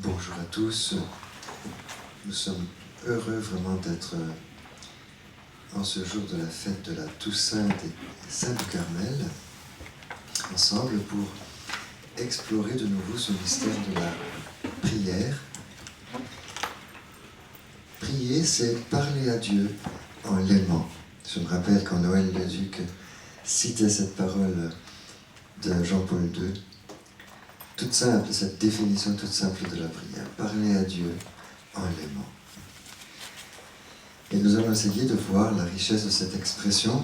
Bonjour à tous. Nous sommes heureux vraiment d'être en ce jour de la fête de la Toussaint et Saint du Carmel, ensemble pour explorer de nouveau ce mystère de la prière. Prier, c'est parler à Dieu en l'aimant. Je me rappelle quand Noël Leduc citait cette parole de Jean-Paul II, toute simple, cette définition toute simple de la prière, parler à Dieu en l'aimant. Et nous allons essayer de voir la richesse de cette expression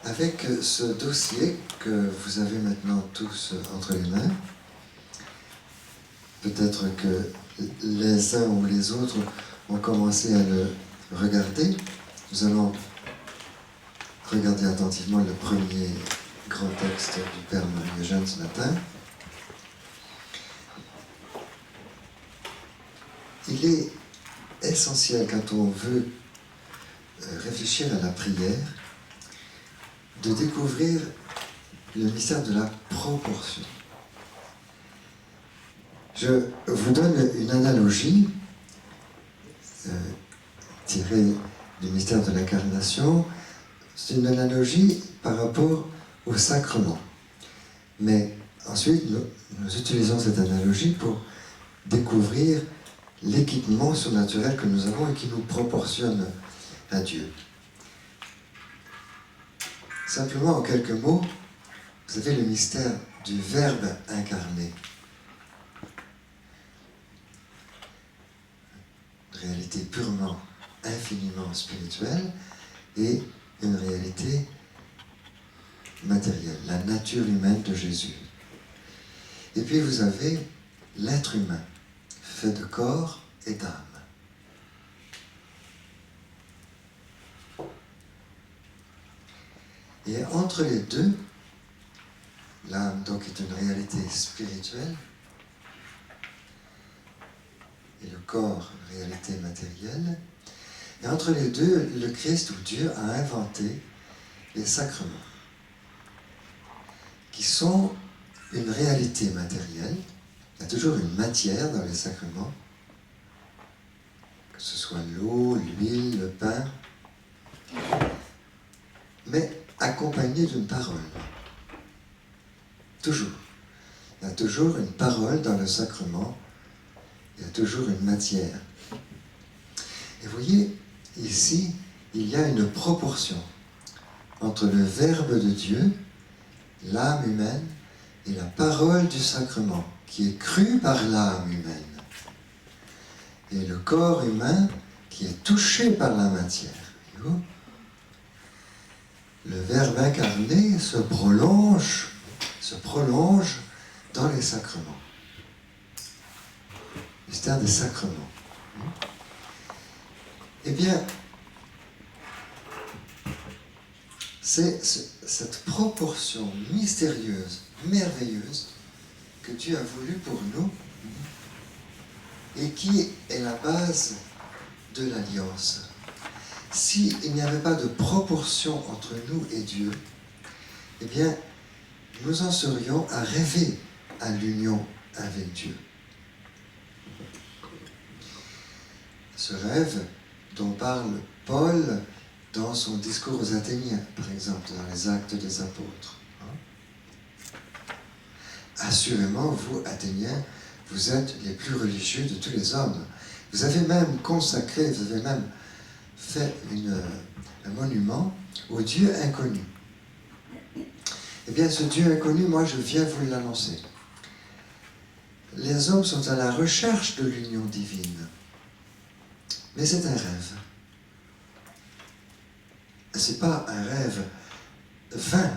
avec ce dossier que vous avez maintenant tous entre les mains. Peut-être que les uns ou les autres ont commencé à le regarder. Nous allons regarder attentivement le premier grand texte du Père Marie-Eugène ce matin. Il est essentiel quand on veut réfléchir à la prière de découvrir le mystère de la proportion. Je vous donne une analogie tirée du mystère de l'incarnation. C'est une analogie par rapport au sacrement. Mais ensuite, nous utilisons cette analogie pour découvrir l'équipement surnaturel que nous avons et qui nous proportionne à Dieu. Simplement, en quelques mots, vous avez le mystère du Verbe incarné. Une réalité purement, infiniment spirituelle et une réalité matérielle, la nature humaine de Jésus. Et puis vous avez l'être humain, fait de corps et d'âme. Et entre les deux, l'âme donc est une réalité spirituelle et le corps une réalité matérielle. Et entre les deux, le Christ ou Dieu a inventé les sacrements, qui sont une réalité matérielle. Il y a toujours une matière dans les sacrements, que ce soit l'eau, l'huile, le pain, mais accompagnée d'une parole. Toujours. Il y a toujours une parole dans le sacrement, il y a toujours une matière. Et vous voyez, ici, il y a une proportion entre le Verbe de Dieu, l'âme humaine, et la parole du sacrement, qui est crue par l'âme humaine, et le corps humain qui est touché par la matière. Le Verbe incarné se prolonge dans les sacrements. Mystère des sacrements. Eh bien, c'est cette proportion mystérieuse, merveilleuse, que Dieu a voulu pour nous et qui est la base de l'alliance. S'il n'y avait pas de proportion entre nous et Dieu, eh bien, nous en serions à rêver à l'union avec Dieu. Ce rêve dont parle Paul dans son discours aux Athéniens, par exemple, dans les Actes des Apôtres. Assurément, vous, Athéniens, vous êtes les plus religieux de tous les hommes. Vous avez même consacré, vous avez même fait un monument au Dieu inconnu. Eh bien, ce Dieu inconnu, moi, je viens vous l'annoncer. Les hommes sont à la recherche de l'union divine. Mais c'est un rêve. Ce n'est pas un rêve vain.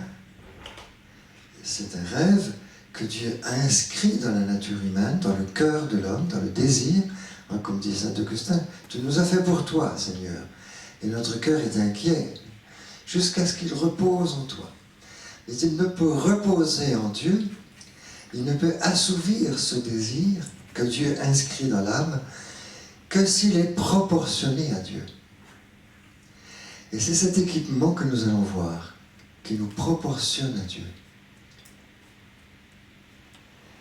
C'est un rêve que Dieu a inscrit dans la nature humaine, dans le cœur de l'homme, dans le désir. Comme dit saint Augustin, tu nous as fait pour toi, Seigneur. Et notre cœur est inquiet jusqu'à ce qu'il repose en toi. Mais il ne peut reposer en Dieu, il ne peut assouvir ce désir que Dieu inscrit dans l'âme que s'il est proportionné à Dieu. Et c'est cet équipement que nous allons voir, qui nous proportionne à Dieu.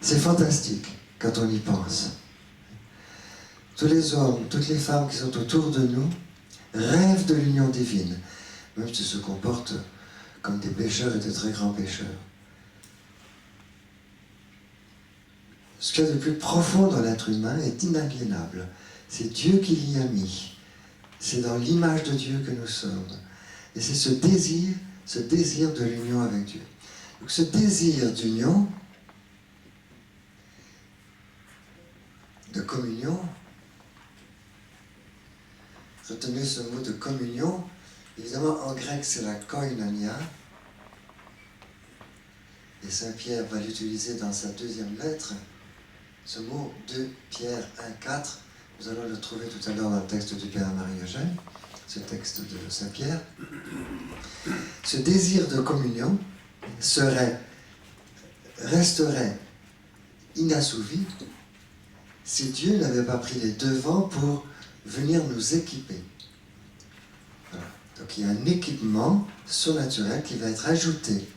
C'est fantastique quand on y pense. Tous les hommes, toutes les femmes qui sont autour de nous rêvent de l'union divine, même s'ils se comportent comme des pécheurs et de très grands pécheurs. Ce qu'il y a de plus profond dans l'être humain est inaliénable. C'est Dieu qui l'y a mis. C'est dans l'image de Dieu que nous sommes. Et c'est ce désir de l'union avec Dieu. Donc ce désir d'union, de communion, retenez ce mot de communion, évidemment en grec c'est la koinonia, et Saint Pierre va l'utiliser dans sa deuxième lettre. Ce mot 2 Pierre 1,4, nous allons le trouver tout à l'heure dans le texte du Père Marie-Eugène, ce texte de Saint Pierre. Ce désir de communion resterait inassouvi si Dieu n'avait pas pris les devants pour venir nous équiper. Voilà. Donc il y a un équipement surnaturel qui va être ajouté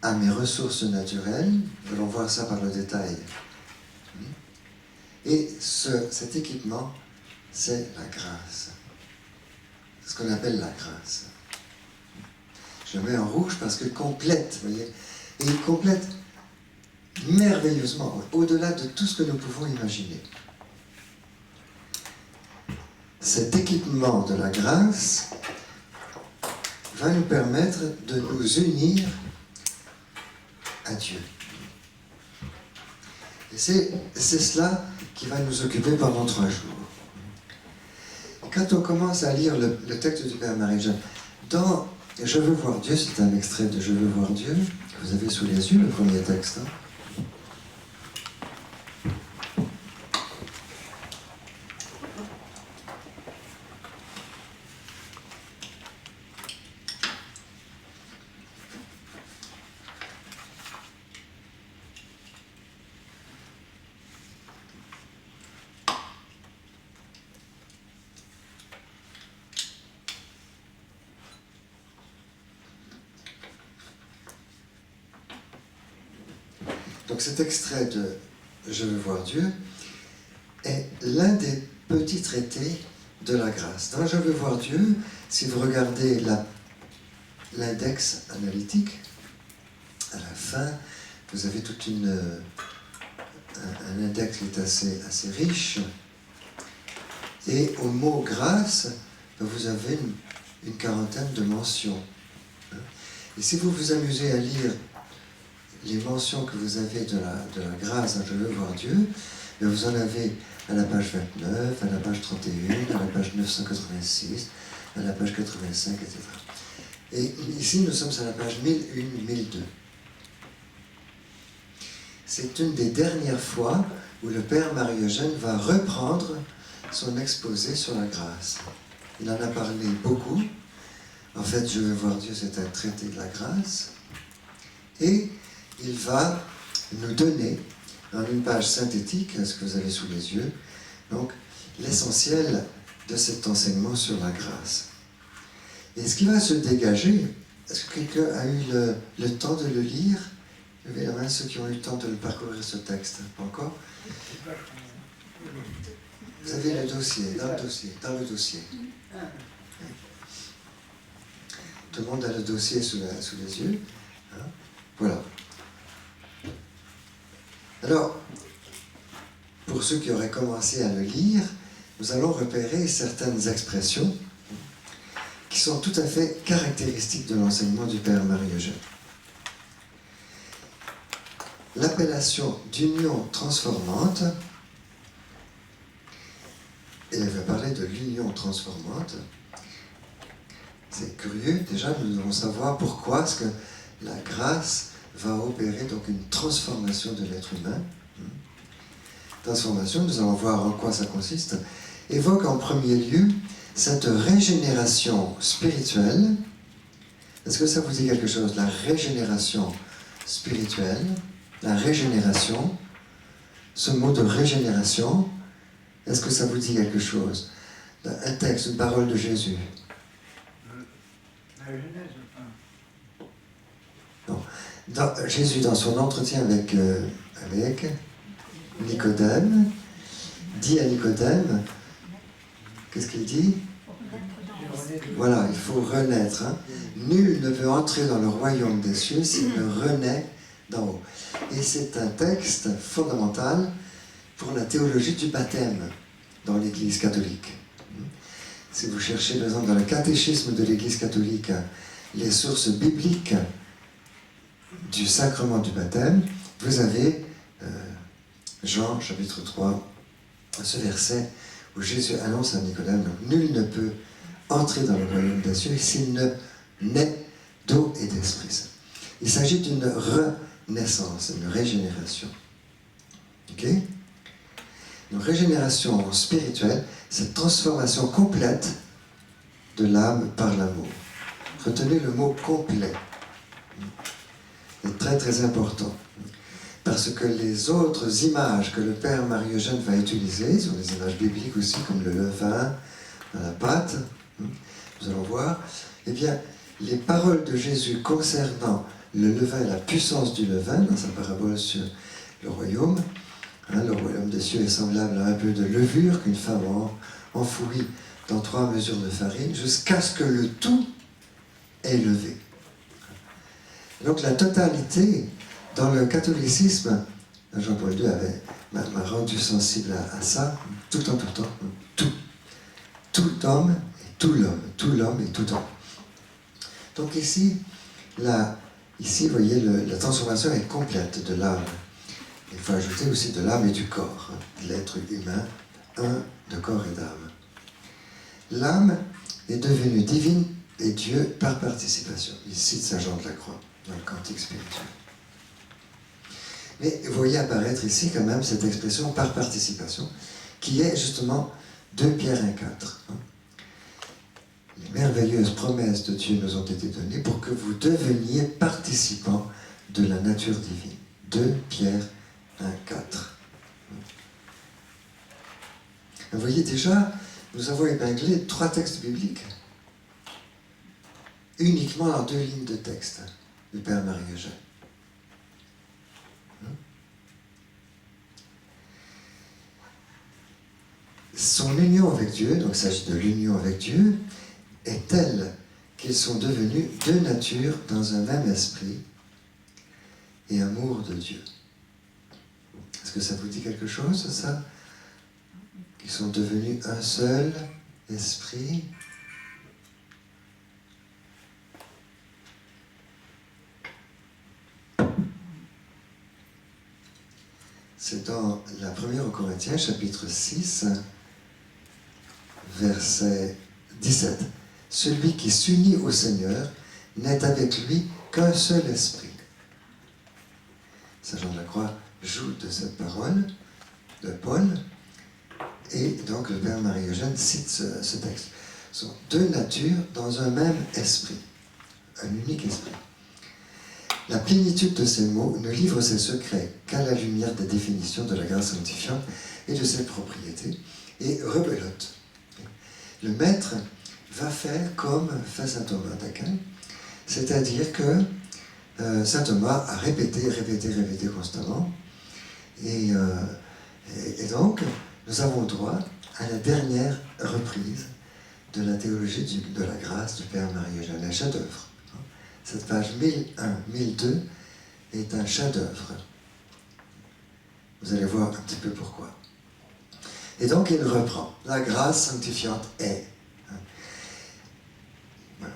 à mes ressources naturelles. Nous allons voir ça par le détail. Et cet équipement, c'est la grâce. C'est ce qu'on appelle la grâce. Je le mets en rouge parce qu'il complète, vous voyez. Et il complète merveilleusement, au-delà de tout ce que nous pouvons imaginer. Cet équipement de la grâce va nous permettre de nous unir à Dieu. Et c'est cela qui va nous occuper pendant 3 jours. Et quand on commence à lire le texte du Père Marie-Jeanne, dans « Je veux voir Dieu », c'est un extrait de « Je veux voir Dieu », que vous avez sous les yeux, le premier texte. Donc cet extrait de « Je veux voir Dieu » est l'un des petits traités de la grâce. Dans « Je veux voir Dieu », si vous regardez l'index analytique, à la fin, vous avez tout un index qui est assez riche. Et au mot « grâce », vous avez une quarantaine de mentions. Et si vous vous amusez à lire les mentions que vous avez de la grâce, je veux voir Dieu, vous en avez à la page 29, à la page 31, à la page 986, à la page 85, etc. Et ici, nous sommes à la page 1001, 1002. C'est une des dernières fois où le Père Marie-Eugène va reprendre son exposé sur la grâce. Il en a parlé beaucoup. En fait, je veux voir Dieu, c'est un traité de la grâce. Et il va nous donner, en une page synthétique, ce que vous avez sous les yeux, donc l'essentiel de cet enseignement sur la grâce. Et ce qui va se dégager, est-ce que quelqu'un a eu le temps de le lire? Levez la main ceux qui ont eu le temps de le parcourir, ce texte. Pas encore? Vous avez le dossier, dans le dossier. Tout le monde a le dossier sous les yeux. Hein? Voilà. Alors, pour ceux qui auraient commencé à le lire, nous allons repérer certaines expressions qui sont tout à fait caractéristiques de l'enseignement du Père Marie-Eugène. L'appellation d'union transformante, et elle va parler de l'union transformante. C'est curieux, déjà nous devons savoir pourquoi est-ce que la grâce va opérer donc une transformation de l'être humain. Transformation, nous allons voir en quoi ça consiste, évoque en premier lieu cette régénération spirituelle. Est-ce que ça vous dit quelque chose? La régénération spirituelle, la régénération, ce mot de régénération, est-ce que ça vous dit quelque chose? Un texte, une parole de Jésus. La Genèse 1. Jésus, dans son entretien avec Nicodème, dit à Nicodème, qu'est-ce qu'il dit? Voilà, il faut renaître. Hein. Nul ne peut entrer dans le royaume des cieux s'il ne renaît d'en haut. Et c'est un texte fondamental pour la théologie du baptême dans l'Église catholique. Si vous cherchez, par exemple, dans le catéchisme de l'Église catholique, les sources bibliques du sacrement du baptême, vous avez Jean, chapitre 3, ce verset où Jésus annonce à Nicodème, nul ne peut entrer dans le royaume des cieux s'il ne naît d'eau et d'esprit. Il s'agit d'une renaissance, une régénération. Ok? Une régénération spirituelle, cette transformation complète de l'âme par l'amour. Retenez le mot complet. C'est très très important. Parce que les autres images que le Père Marie-Eugène va utiliser, sont des images bibliques aussi, comme le levain, la pâte, nous allons voir, eh bien, les paroles de Jésus concernant le levain et la puissance du levain, dans sa parabole sur le royaume des cieux est semblable à un peu de levure qu'une femme enfouit dans 3 mesures de farine, jusqu'à ce que le tout est levé. Donc la totalité, dans le catholicisme, Jean-Paul II m'a rendu sensible à ça, tout le temps, tout homme et tout l'homme et tout homme. Donc ici, vous voyez, la transformation est complète de l'âme. Il faut ajouter aussi de l'âme et du corps, de l'être humain, un de corps et d'âme. L'âme est devenue divine et Dieu par participation. Il cite Saint Jean de la Croix dans le Cantique spirituel. Mais vous voyez apparaître ici quand même cette expression par participation, qui est justement 2 Pierre 1,4. Les merveilleuses promesses de Dieu nous ont été données pour que vous deveniez participants de la nature divine. 2 Pierre 1,4. Vous voyez déjà, nous avons épinglé 3 textes bibliques, uniquement dans 2 lignes de texte du Père Marie-Eugène. Son union avec Dieu, donc il s'agit de l'union avec Dieu, est telle qu'ils sont devenus 2 natures dans un même esprit et amour de Dieu. Est-ce que ça vous dit quelque chose, ça? Qu'ils sont devenus un seul esprit. C'est dans la première aux Corinthiens, chapitre 6, verset 17. Celui qui s'unit au Seigneur n'est avec lui qu'un seul esprit. Saint Jean de la Croix joue de cette parole de Paul, et donc le Père Marie-Eugène cite ce texte. Ce sont 2 natures dans un même esprit, un unique esprit. La plénitude de ces mots ne livre ses secrets qu'à la lumière des définitions de la grâce sanctifiante et de ses propriétés, et rebelote. Le maître va faire comme fait saint Thomas d'Aquin, c'est-à-dire que saint Thomas a répété constamment, et donc nous avons droit à la dernière reprise de la théologie de la grâce du Père Marie-Eugène, un chef-d'œuvre. Cette page 1001-1002 est un chef-d'œuvre. Vous allez voir un petit peu pourquoi. Et donc il reprend. La grâce sanctifiante est. Voilà.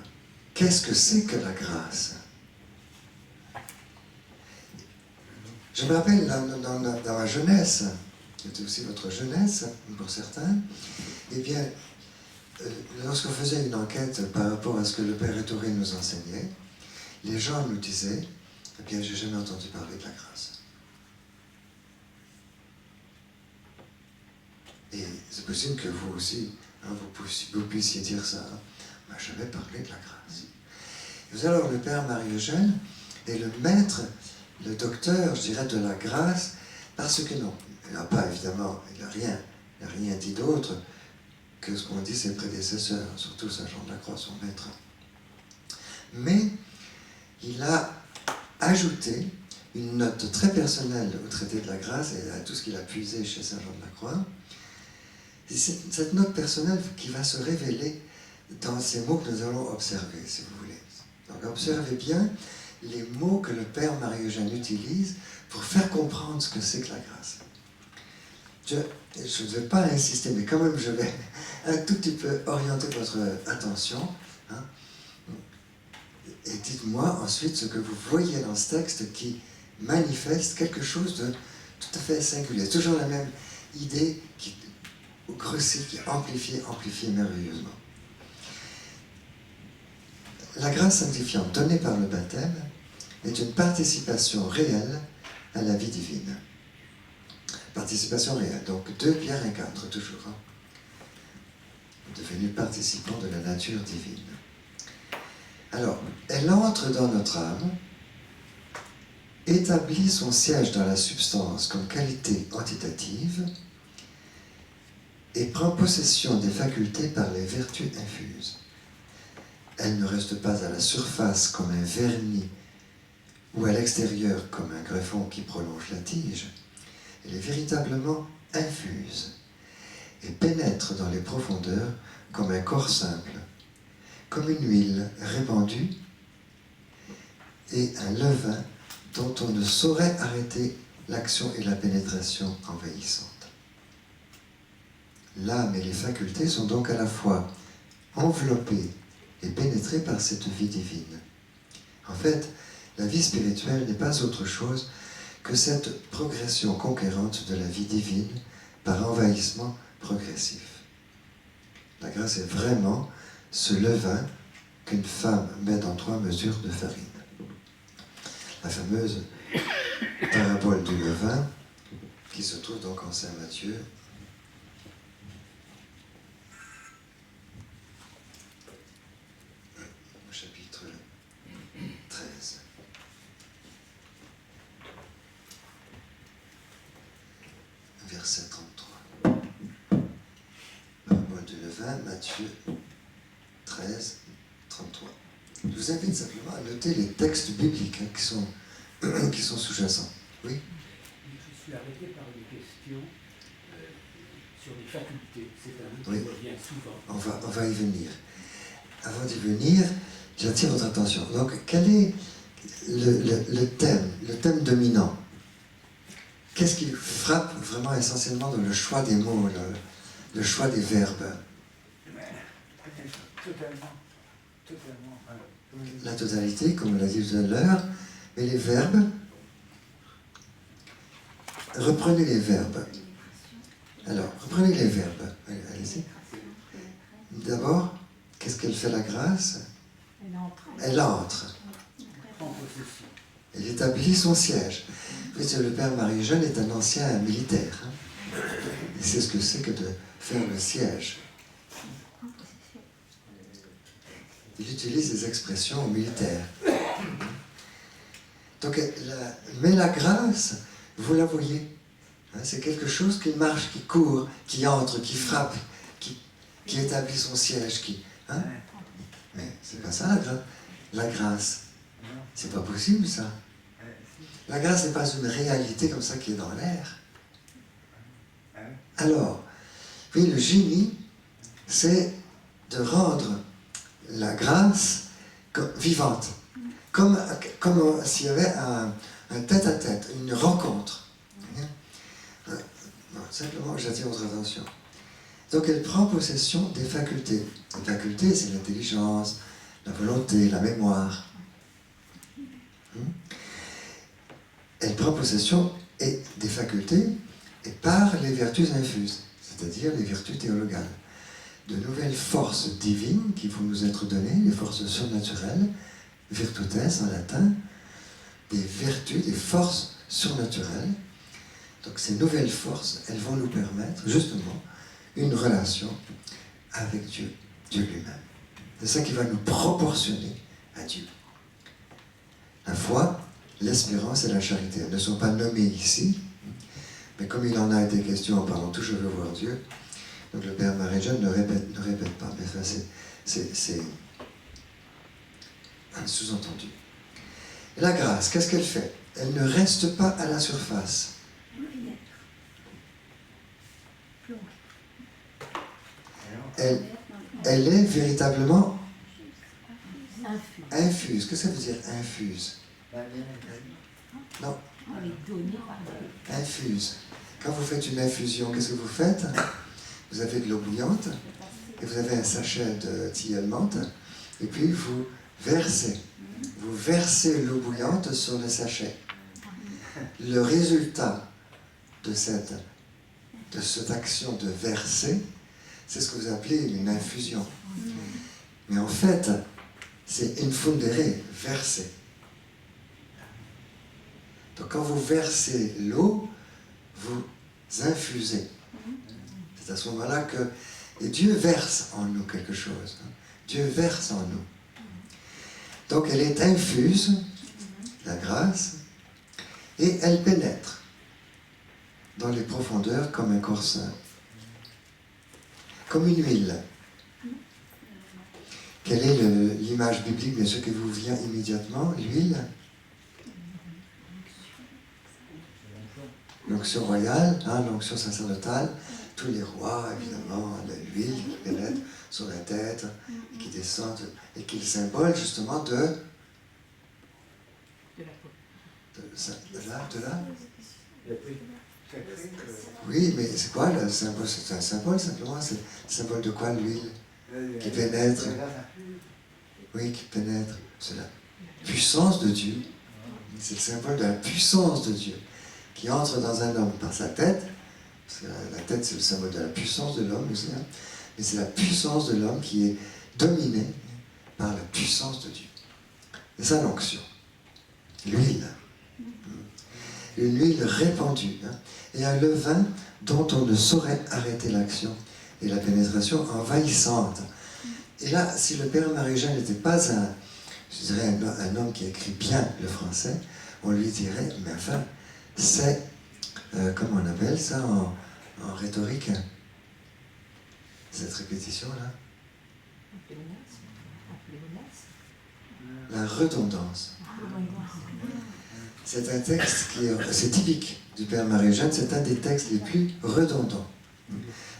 Qu'est-ce que c'est que la grâce? Je me rappelle dans ma jeunesse, c'était aussi votre jeunesse pour certains, eh bien, lorsqu'on faisait une enquête par rapport à ce que le Père Ettoré nous enseignait, les gens nous disaient, eh bien, j'ai jamais entendu parler de la grâce. Et c'est possible que vous aussi, vous puissiez dire ça. On m'a jamais parlé de la grâce. Et vous alors, le Père Marie-Eugène est le maître, le docteur, je dirais, de la grâce, parce que non, il n'a pas, évidemment, il n'a rien dit d'autre que ce qu'ont dit ses prédécesseurs, surtout Saint Jean de la Croix, son maître. Mais il a ajouté une note très personnelle au traité de la grâce et à tout ce qu'il a puisé chez Saint Jean de la Croix. Et c'est cette note personnelle qui va se révéler dans ces mots que nous allons observer, si vous voulez. Donc observez bien les mots que le Père Marie-Eugène utilise pour faire comprendre ce que c'est que la grâce. Je ne vais pas insister, mais quand même je vais un tout petit peu orienter votre attention. Hein, et dites-moi ensuite ce que vous voyez dans ce texte qui manifeste quelque chose de tout à fait singulier. Toujours la même idée qui grossit, qui amplifie merveilleusement. La grâce sanctifiante donnée par le baptême est une participation réelle à la vie divine. Participation réelle, donc 2 Pierre 1,4 toujours. Hein. Devenu participant de la nature divine. Alors, elle entre dans notre âme, établit son siège dans la substance comme qualité antitative et prend possession des facultés par les vertus infuses. Elle ne reste pas à la surface comme un vernis ou à l'extérieur comme un greffon qui prolonge la tige. Elle est véritablement infuse et pénètre dans les profondeurs comme un corps simple, comme une huile répandue et un levain dont on ne saurait arrêter l'action et la pénétration envahissantes. L'âme et les facultés sont donc à la fois enveloppées et pénétrées par cette vie divine. En fait, la vie spirituelle n'est pas autre chose que cette progression conquérante de la vie divine par envahissement progressif. La grâce est vraiment ce levain qu'une femme met dans 3 mesures de farine. La fameuse parabole du levain qui se trouve donc en Saint Matthieu, au chapitre 13. Verset 33. Parabole du levain, Matthieu 13, 33. Je vous invite simplement à noter les textes bibliques qui sont sous-jacents. Oui? Je suis arrêté par une question sur les facultés. C'est un Oui. mot qui revient souvent. On va y venir. Avant d'y venir, j'attire votre attention. Donc, quel est le thème dominant? Qu'est-ce qui frappe vraiment essentiellement dans le choix des mots, le choix des verbes? Totalement. La totalité, comme on l'a dit tout à l'heure, mais les verbes, reprenez les verbes. Alors, reprenez les verbes. Allez-y. D'abord, qu'est-ce qu'elle fait la grâce? Elle entre. Elle établit son siège. En fait, le Père Marie-Eugène est un ancien militaire. Hein. Il sait ce que c'est que de faire le siège. Il utilise des expressions militaires. Donc, mais la grâce, vous la voyez, hein, c'est quelque chose qui marche, qui court, qui entre, qui frappe, qui établit son siège, hein. Mais c'est pas ça la grâce. C'est pas possible ça. La grâce n'est pas une réalité comme ça qui est dans l'air. Alors, oui, le génie, c'est de rendre la grâce vivante, comme s'il y avait un tête-à-tête, une rencontre. Non, simplement, j'attire votre attention. Donc, elle prend possession des facultés. Les facultés, c'est l'intelligence, la volonté, la mémoire. Elle prend possession des facultés et par les vertus infuses, c'est-à-dire les vertus théologales. De nouvelles forces divines qui vont nous être données, les forces surnaturelles, virtutes en latin, des vertus, des forces surnaturelles. Donc ces nouvelles forces, elles vont nous permettre justement une relation avec Dieu, Dieu lui-même. C'est ça qui va nous proportionner à Dieu. La foi, l'espérance et la charité, elles ne sont pas nommées ici, mais comme il en a été question en parlant tout je veux voir Dieu, donc le Père Marie-Eugène ne répète pas, mais enfin, c'est un sous-entendu. Et La grâce, qu'est-ce qu'elle fait? Elle ne reste pas à la surface. Elle est véritablement infuse. Qu'est-ce que ça veut dire infuse? Non. Infuse. Quand vous faites une infusion, qu'est-ce que vous faites? Vous avez de l'eau bouillante et vous avez un sachet de tilleul menthe et puis vous versez. Vous versez l'eau bouillante sur le sachet. Le résultat de cette action de verser, c'est ce que vous appelez une infusion. Mais en fait, c'est infundere, verser. Donc quand vous versez l'eau, vous infusez. C'est à ce moment-là que... Et Dieu verse en nous quelque chose. Dieu verse en nous. Donc elle est infuse, la grâce, et elle pénètre dans les profondeurs comme un corps saint. Comme une huile. Quelle est l'image biblique, bien sûr, qui vous vient immédiatement? L'huile? L'onction royale, l'onction sacerdotale. Tous les rois, évidemment, l'huile qui pénètre sur la tête, et qui descend, et qui est le symbole, justement, de là. Oui, mais c'est quoi le symbole? C'est un symbole, simplement. C'est le symbole de quoi, l'huile? Qui pénètre. Oui, qui pénètre. C'est la puissance de Dieu. C'est le symbole de la puissance de Dieu qui entre dans un homme par sa tête. Parce que la tête, c'est le symbole de la puissance de l'homme aussi. Mais c'est la puissance de l'homme qui est dominée par la puissance de Dieu. C'est ça l'onction. L'huile. Une huile répandue. Et un levain dont on ne saurait arrêter l'action et la pénétration envahissante. Et là, si le père Marie-Jeanne n'était pas un homme qui écrit bien le français, on lui dirait, mais enfin, c'est, comment on appelle ça en rhétorique, cette répétition-là? La redondance. C'est un texte c'est typique du père Marie-Jeanne, c'est un des textes les plus redondants.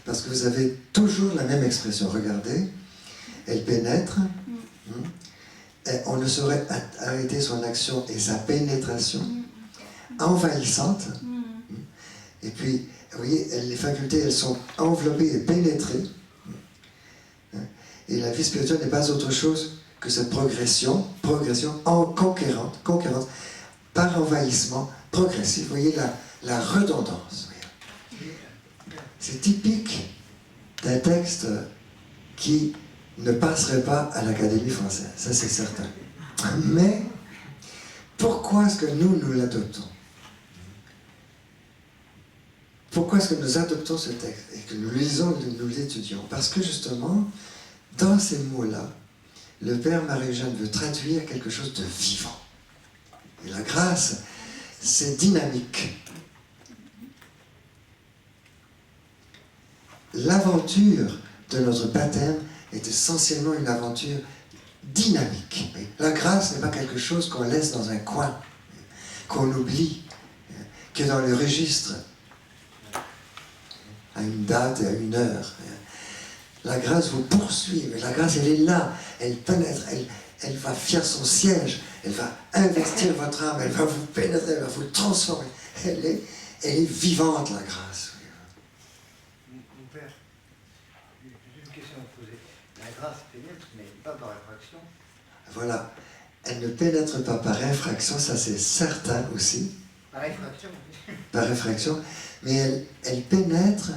Parce que vous avez toujours la même expression. Regardez, elle pénètre, on ne saurait arrêter son action et sa pénétration envahissante. Et puis, vous voyez, les facultés, elles sont enveloppées et pénétrées. Et la vie spirituelle n'est pas autre chose que cette progression en conquérante, par envahissement progressif. Vous voyez la redondance. C'est typique d'un texte qui ne passerait pas à l'Académie française, ça c'est certain. Mais pourquoi est-ce que nous l'adoptons? Pourquoi est-ce que nous adoptons ce texte et que nous lisons, nous l'étudions? Parce que justement, dans ces mots-là, le père Marie-Jeanne veut traduire quelque chose de vivant. Et la grâce, c'est dynamique. L'aventure de notre baptême est essentiellement une aventure dynamique. La grâce n'est pas quelque chose qu'on laisse dans un coin, qu'on oublie, qui est dans le registre, à une date et à une heure. La grâce vous poursuit, mais la grâce, elle est là, elle pénètre, elle va faire son siège, elle va investir votre âme, elle va vous pénétrer, elle va vous transformer. Elle est vivante, la grâce. Mon père, j'ai une question à vous poser. La grâce pénètre, mais pas par infraction. Voilà. Elle ne pénètre pas par infraction, ça c'est certain aussi. Par infraction. Par infraction, mais elle pénètre.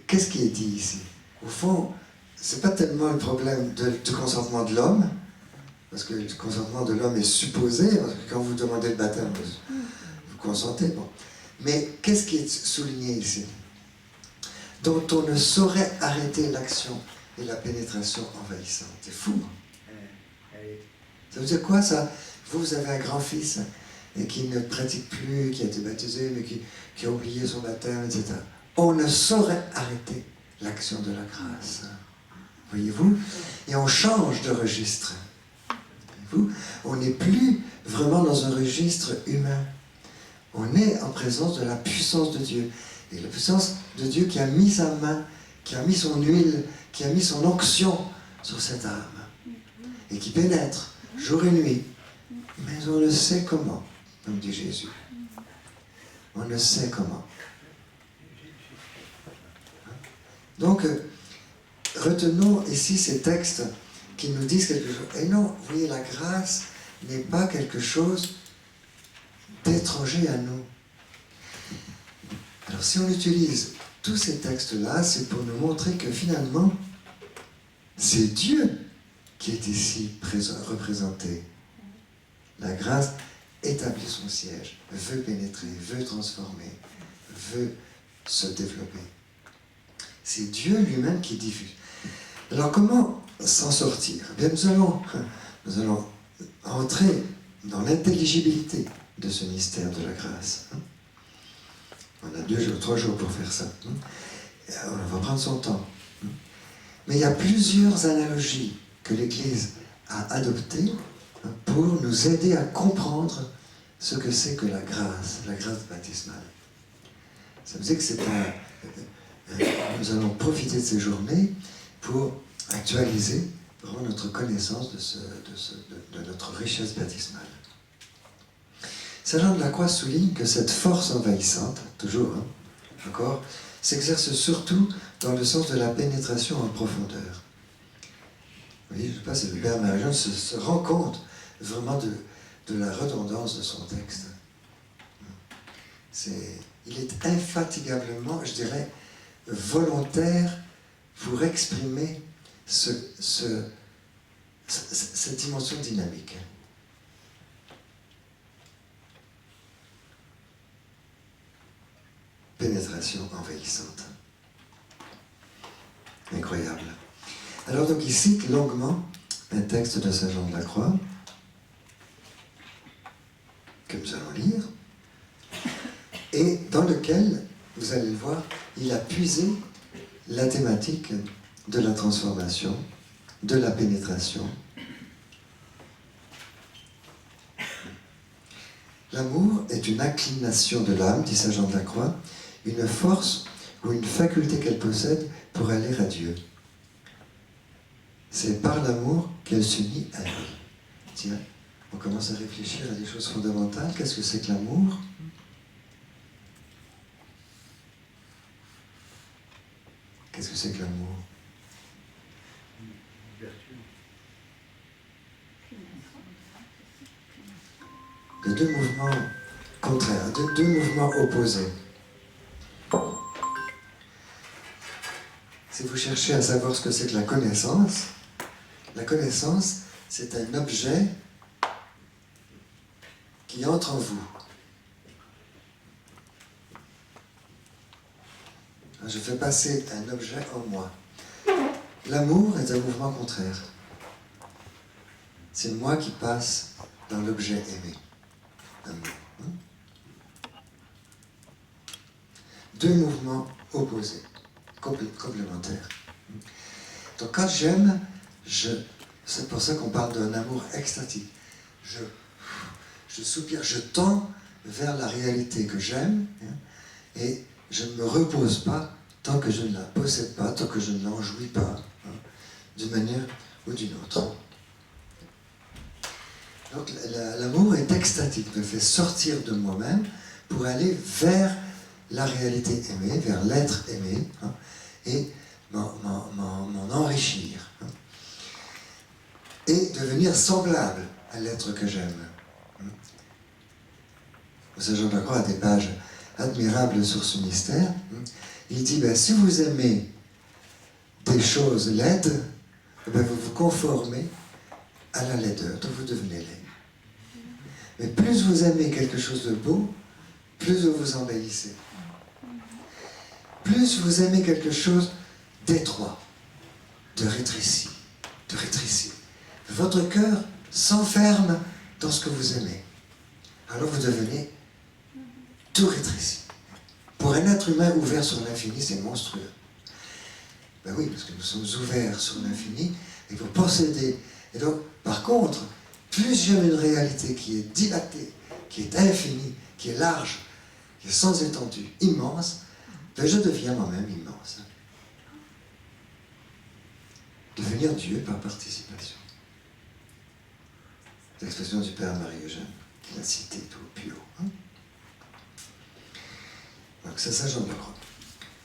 Qu'est-ce qui est dit ici? Au fond, c'est pas tellement le problème du consentement de l'homme, parce que le consentement de l'homme est supposé, parce que quand vous demandez le baptême, vous consentez. Bon. Mais qu'est-ce qui est souligné ici? Dont on ne saurait arrêter l'action et la pénétration envahissante. C'est fou. Ça veut dire quoi ça? Vous avez un grand-fils et qui ne pratique plus, qui a été baptisé, mais qui a oublié son baptême, etc. On ne saurait arrêter l'action de la grâce. Voyez-vous? Et on change de registre. où on n'est plus vraiment dans un registre humain. On est en présence de la puissance de Dieu. Et la puissance de Dieu qui a mis sa main, qui a mis son huile, qui a mis son onction sur cette âme. Et qui pénètre jour et nuit. Mais on ne sait comment, comme dit Jésus. On ne sait comment. Donc, retenons ici ces textes qui nous disent quelque chose. Et non, vous voyez, la grâce n'est pas quelque chose d'étranger à nous. Alors, si on utilise tous ces textes-là, c'est pour nous montrer que finalement, c'est Dieu qui est ici représenté. La grâce établit son siège, veut pénétrer, veut transformer, veut se développer. C'est Dieu lui-même qui diffuse. Alors comment s'en sortir? Eh bien, nous allons entrer dans l'intelligibilité de ce mystère de la grâce. On a 3 jours pour faire ça. On va prendre son temps. Mais il y a plusieurs analogies que l'Église a adoptées pour nous aider à comprendre ce que c'est que la grâce baptismale. Ça veut dire que c'est nous allons profiter de ces journées pour actualiser vraiment notre connaissance de notre richesse baptismale. Saint Jean de la Croix souligne que cette force envahissante, toujours, encore, s'exerce surtout dans le sens de la pénétration en profondeur. Vous voyez, je ne sais pas si le Père Marie-Jeanne se rend compte vraiment de la redondance de son texte. Il est infatigablement, je dirais, volontaire pour exprimer cette dimension dynamique. Pénétration envahissante. Incroyable. Alors donc il cite longuement un texte de Saint Jean de la Croix que nous allons lire et dans lequel, vous allez le voir, il a puisé la thématique de la transformation, de la pénétration. L'amour est une inclination de l'âme, dit Saint Jean de la Croix, une force ou une faculté qu'elle possède pour aller à Dieu. C'est par l'amour qu'elle s'unit à lui. Tiens, on commence à réfléchir à des choses fondamentales. Qu'est-ce que c'est que l'amour ? Qu'est-ce que c'est que l'amour ? De 2 mouvements contraires, de 2 mouvements opposés. Si vous cherchez à savoir ce que c'est que la connaissance, c'est un objet qui entre en vous. Je fais passer un objet en moi. L'amour est un mouvement contraire. C'est moi qui passe dans l'objet aimé. Amour. 2 mouvements opposés, complémentaires. Donc quand j'aime, c'est pour ça qu'on parle d'un amour extatique. Je soupire, je tends vers la réalité que j'aime, et je ne me repose pas tant que je ne la possède pas, tant que je ne l'en jouis pas, d'une manière ou d'une autre. Donc l'amour est extatique, me fait sortir de moi-même pour aller vers la réalité aimée, vers l'être aimé, et m'en enrichir. Et devenir semblable à l'être que j'aime. Saint Jean de la Croix a des pages admirables sur ce mystère. Il dit, si vous aimez des choses laides, vous vous conformez à la laideur, donc vous devenez laid. Mais plus vous aimez quelque chose de beau, plus vous vous embellissez. Plus vous aimez quelque chose d'étroit, de rétréci. Votre cœur s'enferme dans ce que vous aimez. Alors vous devenez tout rétréci. Pour un être humain ouvert sur l'infini, c'est monstrueux. Oui, parce que nous sommes ouverts sur l'infini et pour posséder. Et donc, par contre, plus j'aime une réalité qui est dilatée, qui est infinie, qui est large, qui est sans étendue, immense, ben je deviens moi-même immense. Devenir Dieu par participation. L'expression du Père Marie-Eugène, qu'il a cité tout au plus haut. Hein? Donc c'est ça, Jean de la Croix.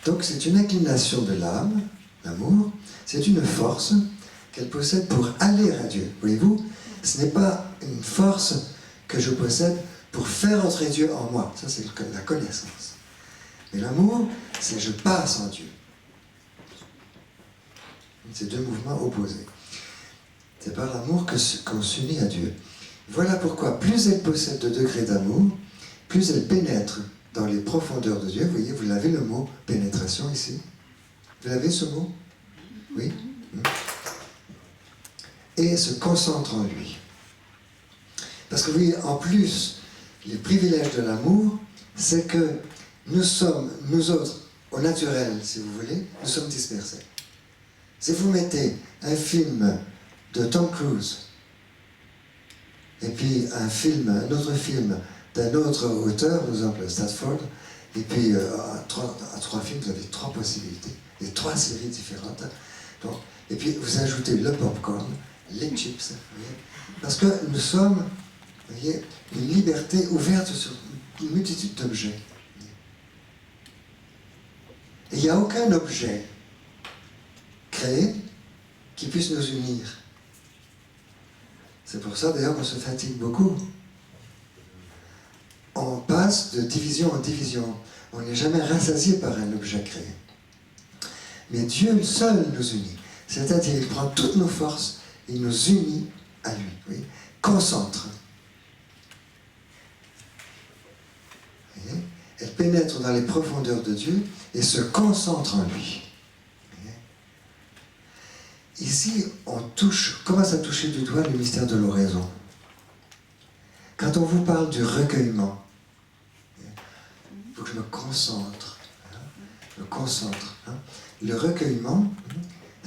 Donc c'est une inclination de l'âme, l'amour, c'est une force qu'elle possède pour aller à Dieu. Voyez-vous, ce n'est pas une force que je possède pour faire entrer Dieu en moi. Ça, c'est la connaissance. Mais l'amour, c'est je passe en Dieu. C'est deux mouvements opposés. C'est par l'amour qu'on s'unit à Dieu. Voilà pourquoi plus elle possède de degrés d'amour, plus elle pénètre dans les profondeurs de Dieu. Vous voyez, vous l'avez le mot pénétration ici. Vous l'avez ce mot? Oui. Et se concentre en lui. Parce que vous voyez, en plus, les privilèges de l'amour, c'est que nous sommes, nous autres, au naturel, si vous voulez, nous sommes dispersés. Si vous mettez un film de Tom Cruise, et puis un autre film d'un autre auteur, par exemple Stafford, et puis à trois films, vous avez trois possibilités, et trois séries différentes. Donc, et puis vous ajoutez le popcorn, les chips, vous voyez, parce que nous sommes, vous voyez, une liberté ouverte sur une multitude d'objets. Et il n'y a aucun objet créé qui puisse nous unir. C'est pour ça d'ailleurs qu'on se fatigue beaucoup. On passe de division en division. On n'est jamais rassasié par un objet créé. Mais Dieu seul nous unit. C'est-à-dire il prend toutes nos forces et il nous unit à lui. Oui, concentre. Vous voyez ? Elle pénètre dans les profondeurs de Dieu et se concentre en lui. Ici, on commence à toucher du doigt le mystère de l'oraison. Quand on vous parle du recueillement, il faut que je me concentre. Je me concentre. Le recueillement,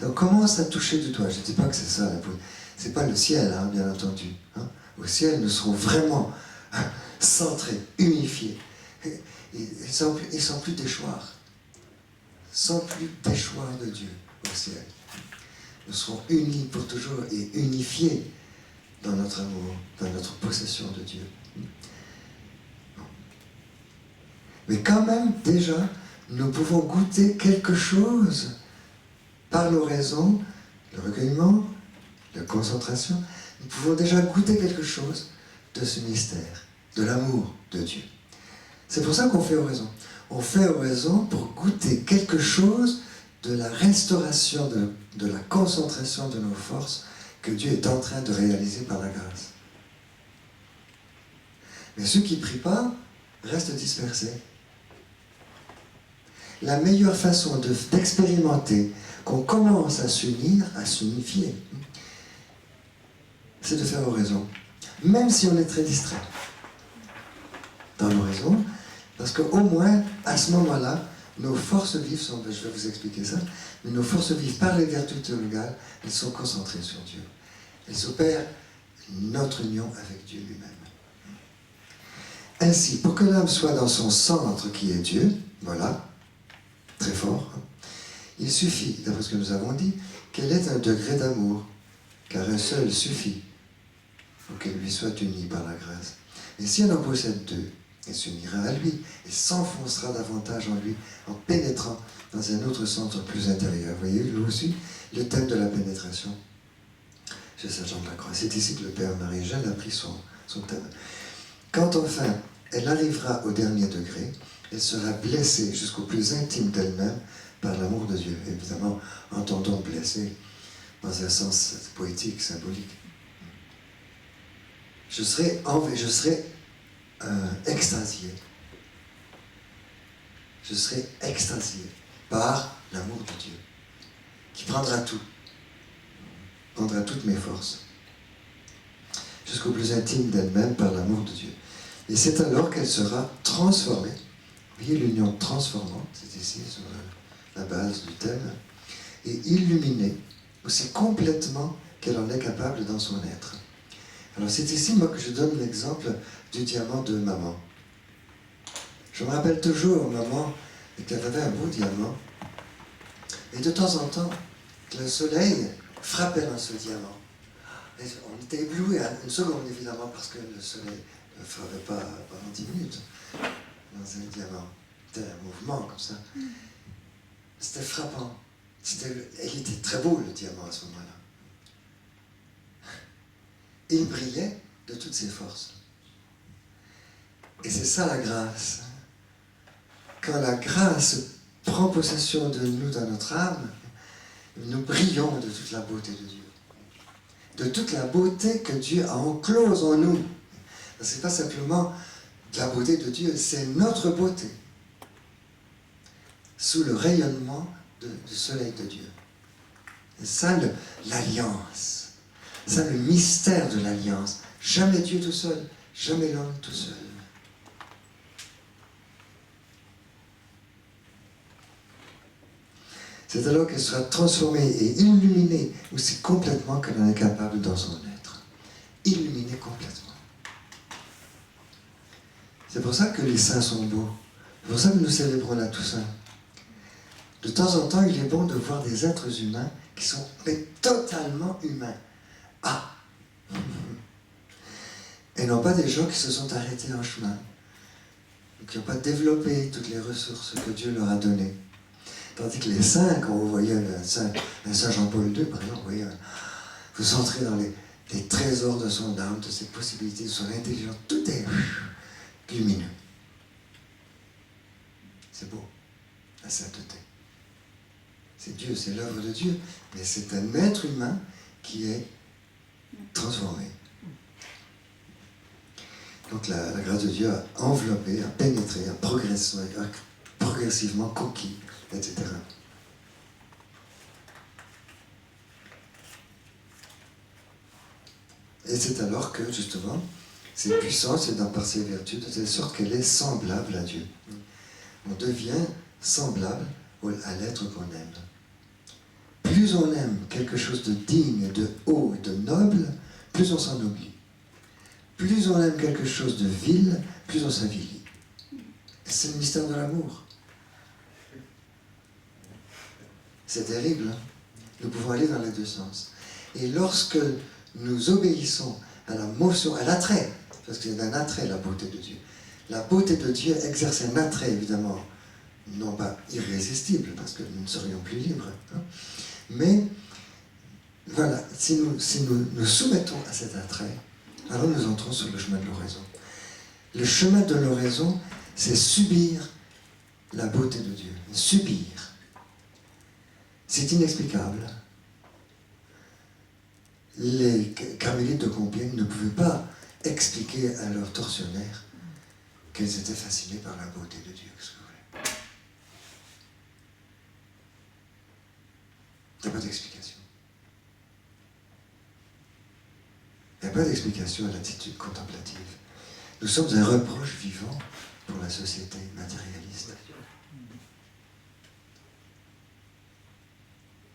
on commence à toucher du doigt. Je ne dis pas que c'est ça. C'est pas le ciel, bien entendu. Au ciel, nous serons vraiment centrés, unifiés. Et sans plus déchoir. Sans plus déchoir de Dieu au ciel. Nous serons unis pour toujours et unifiés dans notre amour, dans notre possession de Dieu. Mais quand même, déjà, nous pouvons goûter quelque chose par l'oraison, le recueillement, la concentration. Nous pouvons déjà goûter quelque chose de ce mystère, de l'amour de Dieu. C'est pour ça qu'on fait oraison. On fait oraison pour goûter quelque chose de la restauration, de la concentration de nos forces que Dieu est en train de réaliser par la grâce. Mais ceux qui ne prient pas restent dispersés. La meilleure façon d'expérimenter qu'on commence à s'unir, à s'unifier, c'est de faire oraison. Même si on est très distrait dans l'oraison, parce qu'au moins, à ce moment-là, nos forces vives sont, je vais vous expliquer ça, mais nos forces vives par les vertus théologales, elles sont concentrées sur Dieu. Elles opèrent notre union avec Dieu lui-même. Ainsi, pour que l'âme soit dans son centre qui est Dieu, voilà, très fort, il suffit, d'après ce que nous avons dit, qu'elle ait un degré d'amour, car un seul suffit pour qu'elle lui soit unie par la grâce. Et si elle en possède deux, elle s'unira à lui et s'enfoncera davantage en lui en pénétrant dans un autre centre plus intérieur. Vous voyez, là aussi, le thème de la pénétration chez Saint Jean de la Croix. C'est ici que le Père Marie-Eugène a pris son thème. Quand enfin elle arrivera au dernier degré, elle sera blessée jusqu'au plus intime d'elle-même par l'amour de Dieu. Évidemment, entendons blessée dans un sens poétique, symbolique. Je serai extasié. Je serai extasié par l'amour de Dieu, qui prendra tout, prendra toutes mes forces, jusqu'au plus intime d'elle-même par l'amour de Dieu. Et c'est alors qu'elle sera transformée. Vous voyez l'union transformante, c'est ici sur la base du thème, et illuminée aussi complètement qu'elle en est capable dans son être. Alors c'est ici, moi, que je donne l'exemple du diamant de maman. Je me rappelle toujours, maman, qu'elle avait un beau diamant. Et de temps en temps, le soleil frappait dans ce diamant. Et on était éblouis à une seconde, évidemment, parce que le soleil ne frappait pas pendant 10 minutes dans un diamant. C'était un mouvement comme ça. C'était frappant. Il était très beau, le diamant, à ce moment-là. Il brillait de toutes ses forces. Et c'est ça la grâce. Quand la grâce prend possession de nous dans notre âme, nous brillons de toute la beauté de Dieu. De toute la beauté que Dieu a enclose en nous. Ce n'est pas simplement de la beauté de Dieu, c'est notre beauté. Sous le rayonnement du soleil de Dieu. Et ça, l'alliance. Ça, le mystère de l'alliance. Jamais Dieu tout seul, jamais l'homme tout seul. C'est alors qu'elle sera transformée et illuminée aussi complètement qu'elle en est capable dans son être. Illuminée complètement. C'est pour ça que les saints sont beaux. C'est pour ça que nous célébrons la Toussaint. De temps en temps, il est bon de voir des êtres humains qui sont totalement humains. Ah! Et non pas des gens qui se sont arrêtés en chemin, qui n'ont pas développé toutes les ressources que Dieu leur a données. Tandis que les saints, quand vous voyez un saint Jean-Paul II, par exemple, vous voyez, vous entrez dans les trésors de son âme, de ses possibilités, de son intelligence, tout est lumineux. C'est beau, la sainteté. C'est Dieu, c'est l'œuvre de Dieu, mais c'est un être humain qui est transformé. Donc la grâce de Dieu a enveloppé, a pénétré, a progressivement conquis, etc. Et c'est alors que, justement, cette puissance est par ses vertus, de telle sorte qu'elle est semblable à Dieu. On devient semblable à l'être qu'on aime. Plus on aime quelque chose de digne, de haut et de noble, plus on s'en oublie. Plus on aime quelque chose de vil, plus on s'avilit. C'est le mystère de l'amour. C'est terrible, hein? Nous pouvons aller dans les deux sens. Et lorsque nous obéissons à la motion, à l'attrait, parce que c'est un attrait la beauté de Dieu. La beauté de Dieu exerce un attrait, évidemment, non pas irrésistible, parce que nous ne serions plus libres. Hein? Mais, voilà, si nous nous soumettons à cet attrait, alors nous entrons sur le chemin de l'oraison. Le chemin de l'oraison, c'est subir la beauté de Dieu. Subir. C'est inexplicable. Les carmélites de Compiègne ne pouvaient pas expliquer à leurs tortionnaires qu'elles étaient fascinées par la beauté de Dieu. Qu'est-ce que vous voulez? Il n'y a pas d'explication. Il n'y a pas d'explication à l'attitude contemplative. Nous sommes un reproche vivant pour la société matérialiste.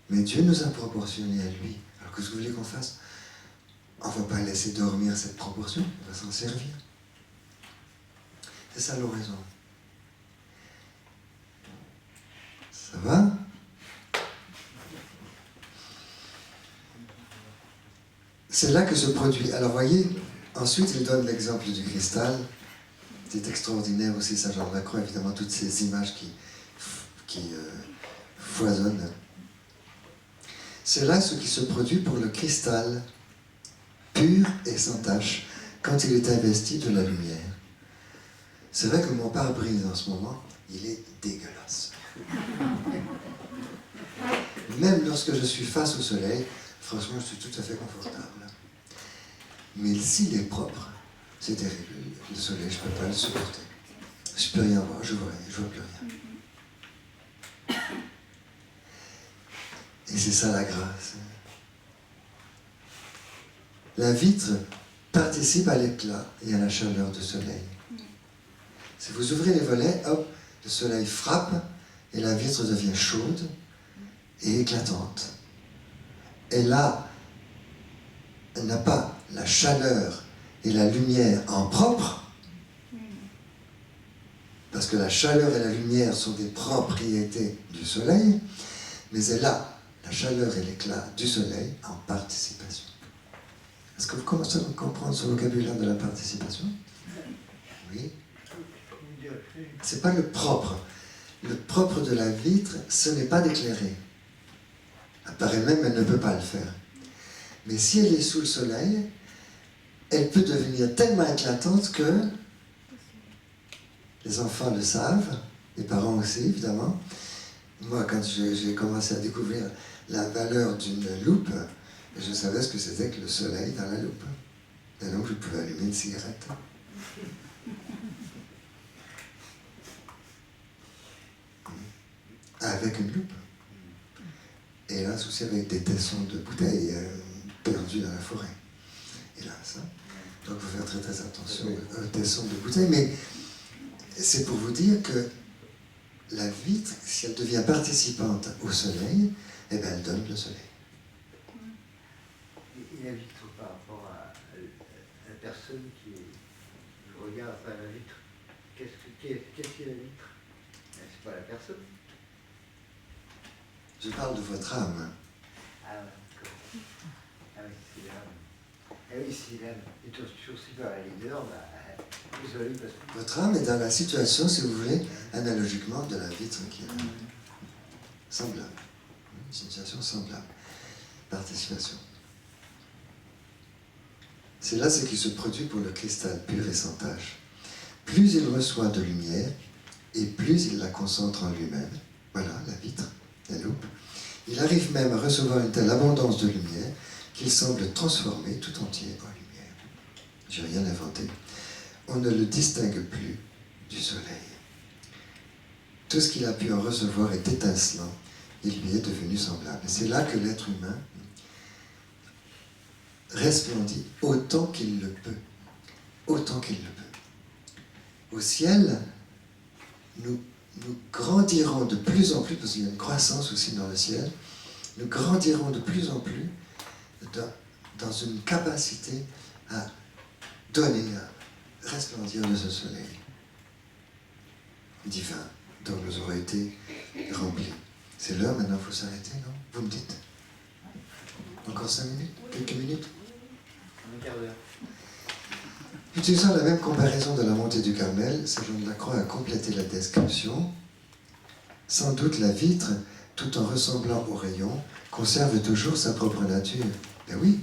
Mais Dieu nous a proportionné à lui. Alors qu'est-ce que vous voulez qu'on fasse? On ne va pas laisser dormir cette proportion, on va s'en servir. C'est ça l'oraison. Ça va? C'est là que se produit. Alors voyez, ensuite il donne l'exemple du cristal. C'est extraordinaire aussi, ça Jean Lacroix, évidemment, toutes ces images qui foisonnent. C'est là ce qui se produit pour le cristal, pur et sans tache, quand il est investi de la lumière. C'est vrai que mon pare-brise en ce moment, il est dégueulasse. Même lorsque je suis face au soleil, franchement, je suis tout à fait confortable. Mais s'il est propre, c'est terrible. Le soleil, je ne peux pas le supporter. Je ne peux rien voir, je ne vois plus rien. Et c'est ça la grâce. La vitre participe à l'éclat et à la chaleur du soleil. Si vous ouvrez les volets, hop, le soleil frappe et la vitre devient chaude et éclatante. Et là, elle n'a pas la chaleur et la lumière en propre, parce que la chaleur et la lumière sont des propriétés du soleil, mais elle a la chaleur et l'éclat du soleil en participation. Est-ce que vous commencez à comprendre ce vocabulaire de la participation? Oui. C'est pas le propre. Le propre de la vitre, ce n'est pas d'éclairer. Par elle-même, elle ne peut pas le faire. Mais si elle est sous le soleil, elle peut devenir tellement éclatante que les enfants le savent, les parents aussi, évidemment. Moi, quand j'ai commencé à découvrir la valeur d'une loupe, je savais ce que c'était que le soleil dans la loupe. Et donc, je pouvais allumer une cigarette. Avec une loupe. Et là, aussi avec des tessons de bouteilles perdus dans la forêt. Et là, ça. Donc, il faut faire très très attention aux tessons de bouteilles. Mais c'est pour vous dire que la vitre, si elle devient participante au soleil, eh bien, elle donne le soleil. Et la vitre par rapport à la personne qui regarde à travers la vitre, qu'est-ce qu'est la vitre? C'est pas la personne. Je parle de votre âme. Ah, d'accord. Ah oui, c'est l'âme. Ah oui, c'est l'âme. Et toi, tu aussi peux aller dedans, désolé parce que... Votre âme est dans la situation, si vous voulez, analogiquement de la vitre qui est là. Semblable. Une situation semblable. Participation. C'est là ce qui se produit pour le cristal pur et sans tache. Plus il reçoit de lumière, et plus il la concentre en lui-même. Voilà, la vitre, la loupe. Il arrive même à recevoir une telle abondance de lumière qu'il semble transformé tout entier en lumière. J'ai rien inventé. On ne le distingue plus du soleil. Tout ce qu'il a pu en recevoir est étincelant. Il lui est devenu semblable. Et c'est là que l'être humain resplendit autant qu'il le peut. Autant qu'il le peut. Au ciel, nous grandirons de plus en plus, parce qu'il y a une croissance aussi dans le ciel, nous grandirons de plus en plus dans une capacité à donner, à resplendir de ce soleil divin dont nous aurons été remplis. C'est l'heure, maintenant il faut s'arrêter, non? Vous me dites? Encore 5 minutes? Quelques minutes? Un quart d'heure. Utilisant la même comparaison de la montée du Carmel, Saint Jean de la Croix a complété la description. Sans doute la vitre, tout en ressemblant au rayon, conserve toujours sa propre nature. Ben oui,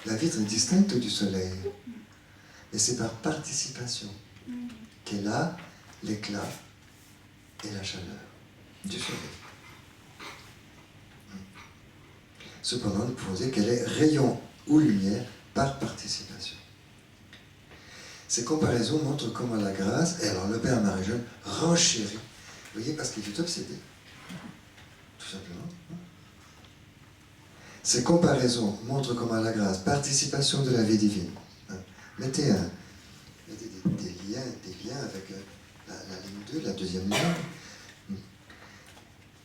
la vitre est distincte du soleil. Mais c'est par participation qu'elle a l'éclat et la chaleur du soleil. Cependant, nous pouvons dire qu'elle est rayon ou lumière par participation. Ces comparaisons montrent comment la grâce, et alors le Père Marie-Jeanne, renchérit. Vous voyez, parce qu'il est obsédé. Tout simplement. Ces comparaisons montrent comment la grâce, participation de la vie divine. Mettez des liens avec la ligne 2, la deuxième ligne.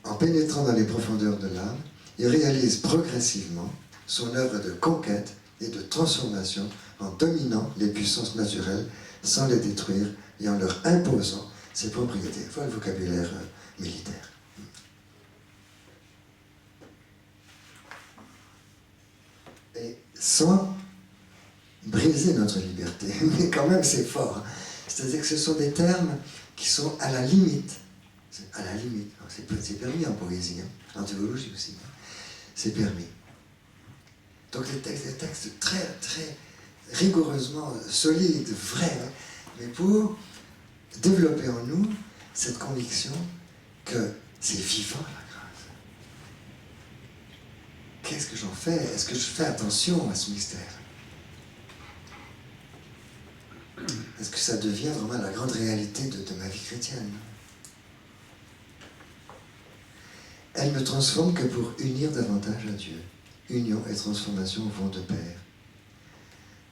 En pénétrant dans les profondeurs de l'âme, il réalise progressivement son œuvre de conquête et de transformation en dominant les puissances naturelles sans les détruire et en leur imposant ses propriétés. Voilà le vocabulaire militaire. Et sans briser notre liberté, mais quand même c'est fort. C'est-à-dire que ce sont des termes qui sont à la limite. À la limite. C'est permis en poésie, en théologie aussi. C'est permis. Donc des textes très, très rigoureusement solides, vrais, mais pour développer en nous cette conviction que c'est vivant la grâce. Qu'est-ce que j'en fais? Est-ce que je fais attention à ce mystère? Est-ce que ça devient vraiment la grande réalité de ma vie chrétienne? Elle ne transforme que pour unir davantage à Dieu. Union et transformation vont de pair.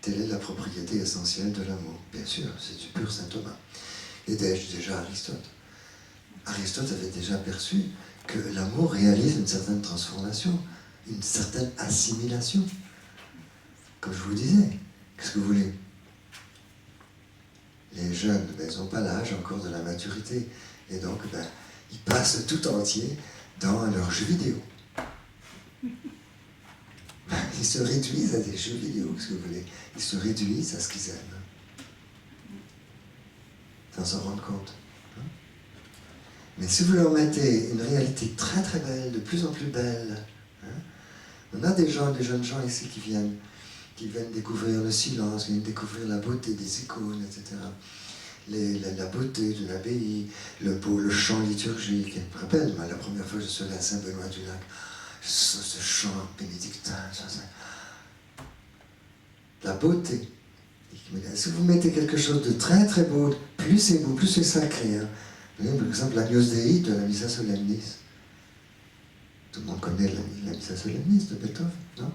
Telle est la propriété essentielle de l'amour. Bien sûr, c'est du pur saint Thomas. Et déjà Aristote. Aristote avait déjà perçu que l'amour réalise une certaine transformation, une certaine assimilation. Comme je vous disais, Qu'est-ce que vous voulez? Les jeunes, ben, ils n'ont pas l'âge encore de la maturité. Et donc, ben, ils passent tout entier dans leurs jeux vidéo. Ils se réduisent à des jeux vidéo, qu'est-ce que vous voulez? Ils se réduisent à ce qu'ils aiment. Sans s'en rendre compte. Mais si vous leur mettez une réalité très très belle, de plus en plus belle, on a des jeunes gens ici qui viennent découvrir le silence, qui viennent découvrir la beauté des icônes, etc. La beauté de l'abbaye, le chant liturgique. Je me rappelle, moi, la première fois que je suis allé à Saint-Benoît-du-Lac, ce chant bénédictin, la beauté. Si vous mettez quelque chose de très très beau, plus c'est beau, plus c'est sacré. Hein. Vous voyez, par exemple, l'Agnus Dei de la Missa Solemnis. Tout le monde connaît la Missa Solemnis de Beethoven, non?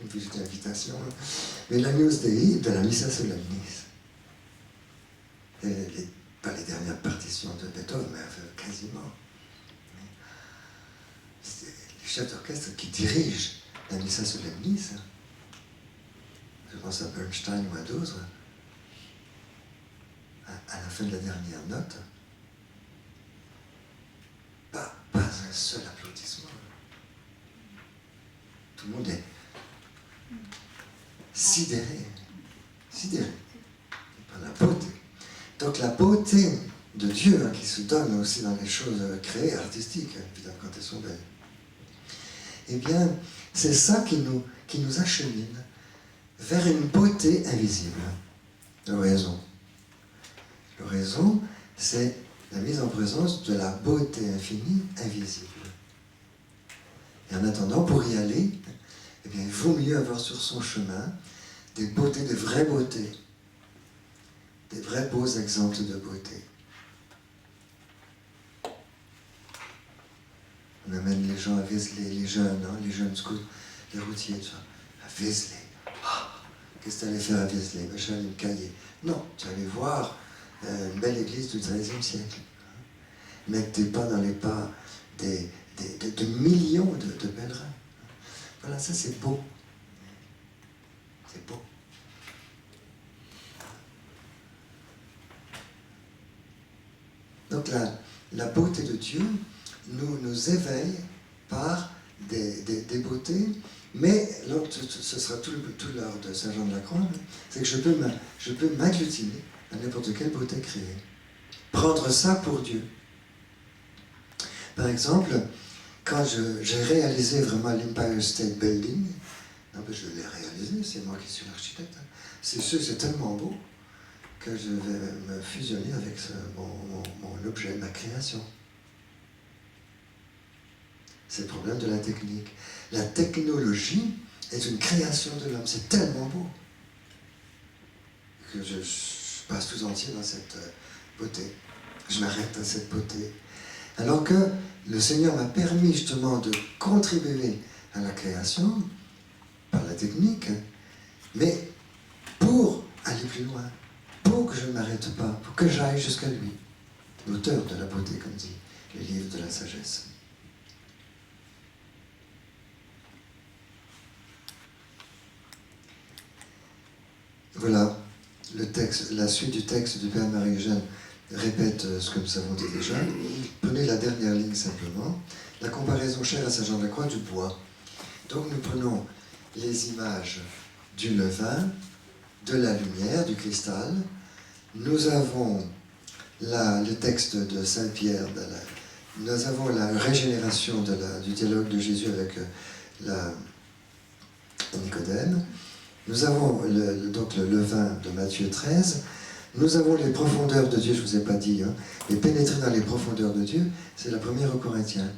Une petite invitation. Mais l'Agnus Dei de la Missa Solemnis. Pas les dernières partitions de Beethoven, mais quasiment. C'est les chefs d'orchestre qui dirigent la Missa Solemnis. Je pense à Bernstein ou à d'autres. À la fin de la dernière note, pas un seul applaudissement. Tout le monde est sidéré par la beauté. Donc la beauté de Dieu qui se donne aussi dans les choses créées, artistiques, évidemment quand elles sont belles. Eh bien, c'est ça qui nous achemine vers une beauté invisible. L'oraison. L'oraison, c'est la mise en présence de la beauté infinie invisible. Et en attendant, pour y aller, eh bien, il vaut mieux avoir sur son chemin des beautés, des vraies beautés, des vrais beaux exemples de beauté. On amène les gens à Vézelay, les jeunes, hein, les jeunes scouts, les routiers, tout ça, à Vézelay. Ah, qu'est-ce que tu allais faire à Vézelay? Ben, je suis allé me cailler. Non, tu allais voir une belle église du XIIIe siècle. Mets tes pas dans les pas de millions de pèlerins. Voilà, ça c'est beau. C'est beau. Donc la beauté de Dieu nous éveille par des beautés, mais ce sera tout l'art de Saint Jean de la Croix, c'est que je peux m'agglutiner à n'importe quelle beauté créée. Prendre ça pour Dieu. Par exemple, quand j'ai réalisé vraiment l'Empire State Building, je l'ai réalisé, c'est moi qui suis l'architecte, c'est tellement beau que je vais me fusionner avec mon objet, ma création. C'est le problème de la technique. La technologie est une création de l'homme, c'est tellement beau que je passe tout entier dans cette beauté. Je m'arrête à cette beauté. Alors que le Seigneur m'a permis justement de contribuer à la création par la technique, mais pour aller plus loin, pour que je ne m'arrête pas, pour que j'aille jusqu'à lui, l'auteur de la beauté, comme dit le livre de la sagesse. Voilà, la suite du texte du Père Marie-Eugène répète ce que nous avons dit déjà. Prenez la dernière ligne simplement. La comparaison chère à Saint Jean de la Croix du bois. Donc nous prenons les images du levain, de la lumière, du cristal. Nous avons le texte de Saint Pierre, nous avons la régénération du dialogue de Jésus avec Nicodème. Nous avons donc le levain de Matthieu 13. Nous avons les profondeurs de Dieu, je ne vous ai pas dit. Hein, et pénétrer dans les profondeurs de Dieu, c'est la première aux Corinthiens.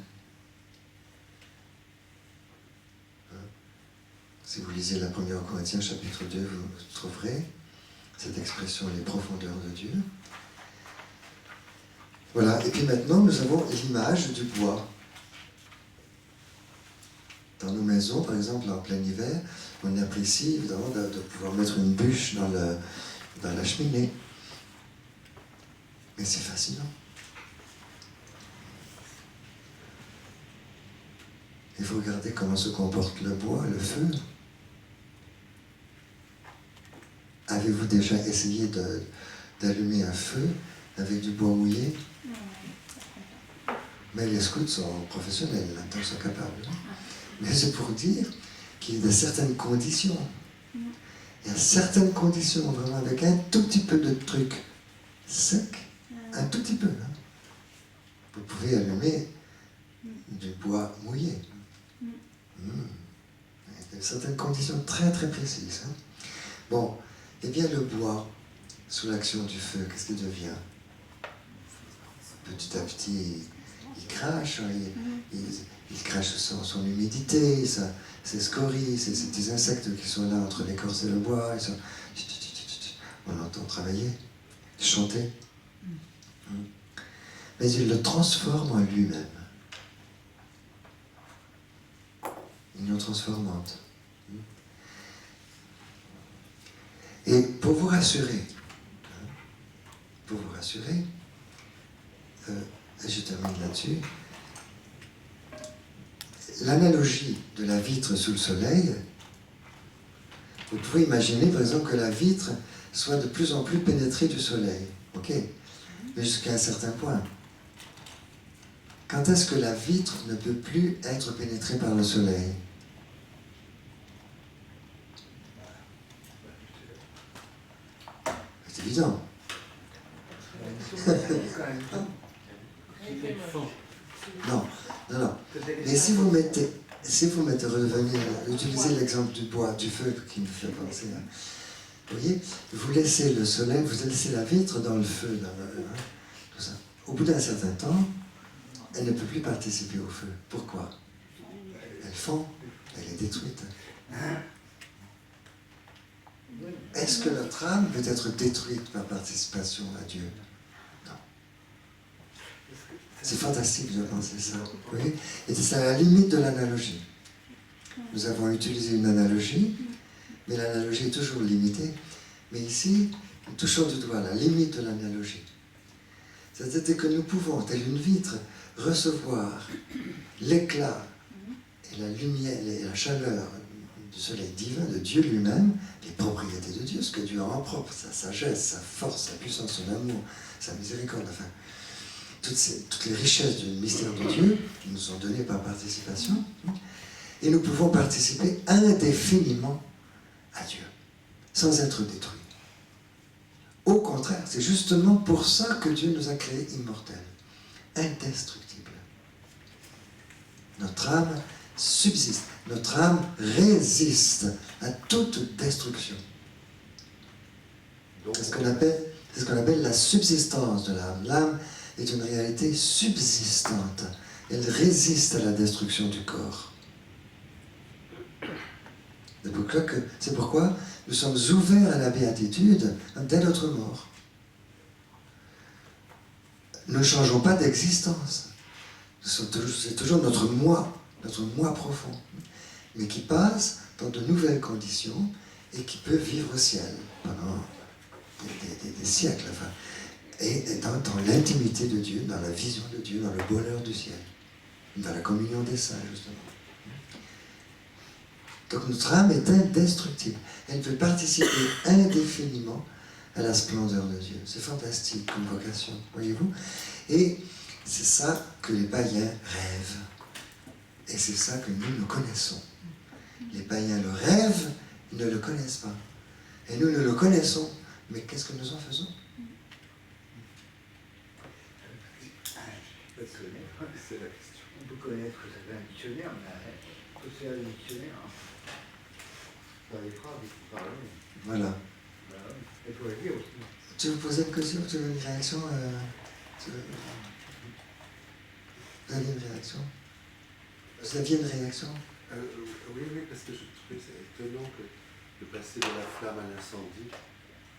Si vous lisez la première aux Corinthiens, chapitre 2, vous trouverez cette expression, les profondeurs de Dieu. Voilà, et puis maintenant, nous avons l'image du bois. Dans nos maisons, par exemple, en plein hiver, on apprécie évidemment de pouvoir mettre une bûche dans la cheminée. Mais c'est fascinant. Il faut regarder comment se comporte le bois, le feu. avez-vous déjà essayé d'allumer un feu avec du bois mouillé? Mais les scouts sont professionnels, maintenant ils sont capables. Mais c'est pour dire qu'il y a certaines conditions. Il y a certaines conditions, vraiment, avec un tout petit peu de truc sec, un tout petit peu. Hein. Vous pouvez allumer du bois mouillé. Il y a certaines conditions très très précises. Hein. Bon, eh bien le bois, sous l'action du feu, qu'est-ce qu'il devient? Petit à petit, il crache, hein, il crache son humidité, ses scories, c'est des insectes qui sont là entre l'écorce et le bois. On l'entend travailler, chanter. Mais il le transforme en lui-même. Union transformante. Et pour vous rassurer, je termine là-dessus, l'analogie de la vitre sous le soleil, vous pouvez imaginer par exemple que la vitre soit de plus en plus pénétrée du soleil, ok, mais jusqu'à un certain point. Quand est-ce que la vitre ne peut plus être pénétrée par le soleil? C'est évident. Non. Mais si vous mettez revenir, utilisez l'exemple du bois, du feu qui me fait penser. Hein. Vous voyez, vous laissez le soleil, vous laissez la vitre dans le feu, tout ça. Au bout d'un certain temps, elle ne peut plus participer au feu. Pourquoi? Elle fond, elle est détruite. Est-ce que notre âme peut être détruite par participation à Dieu? Non. C'est fantastique de penser ça. Vous voyez? Et c'est à la limite de l'analogie. Nous avons utilisé une analogie, mais l'analogie est toujours limitée. Mais ici, nous touchons du doigt la limite de l'analogie. C'est-à-dire que nous pouvons, telle une vitre, recevoir l'éclat et la lumière et la chaleur du soleil divin, de Dieu lui-même, les propriétés de Dieu, ce que Dieu a en propre, sa sagesse, sa force, sa puissance, son amour, sa miséricorde, enfin, toutes les richesses du mystère de Dieu qui nous sont données par participation, et nous pouvons participer indéfiniment à Dieu, sans être détruits. Au contraire, c'est justement pour ça que Dieu nous a créés immortels, indestructibles. Notre âme subsiste, notre âme résiste à toute destruction. C'est ce qu'on appelle la subsistance de l'âme. L'âme est une réalité subsistante. Elle résiste à la destruction du corps. C'est pourquoi nous sommes ouverts à la béatitude dès notre mort. Nous ne changeons pas d'existence. C'est toujours notre moi profond, mais qui passe dans de nouvelles conditions et qui peut vivre au ciel pendant des siècles, enfin, et dans l'intimité de Dieu, dans la vision de Dieu, dans le bonheur du ciel, dans la communion des saints, justement. Donc notre âme est indestructible. Elle peut participer indéfiniment à la splendeur de Dieu. C'est fantastique comme vocation, voyez-vous? Et c'est ça que les païens rêvent. Et c'est ça que nous connaissons. Les païens le rêvent, ils ne le connaissent pas. Et nous le connaissons, mais qu'est-ce que nous en faisons? C'est la question. On peut connaître que ça fait un dictionnaire, mais que c'est un dictionnaire. Dans les phrases, il faut parler. Voilà. Il faut le dire aussi. Tu veux poser une question? Tu veux une réaction? Vous avez une réaction? Vous aviez une réaction? Oui, parce que je trouvais ça étonnant que de passer de la flamme à l'incendie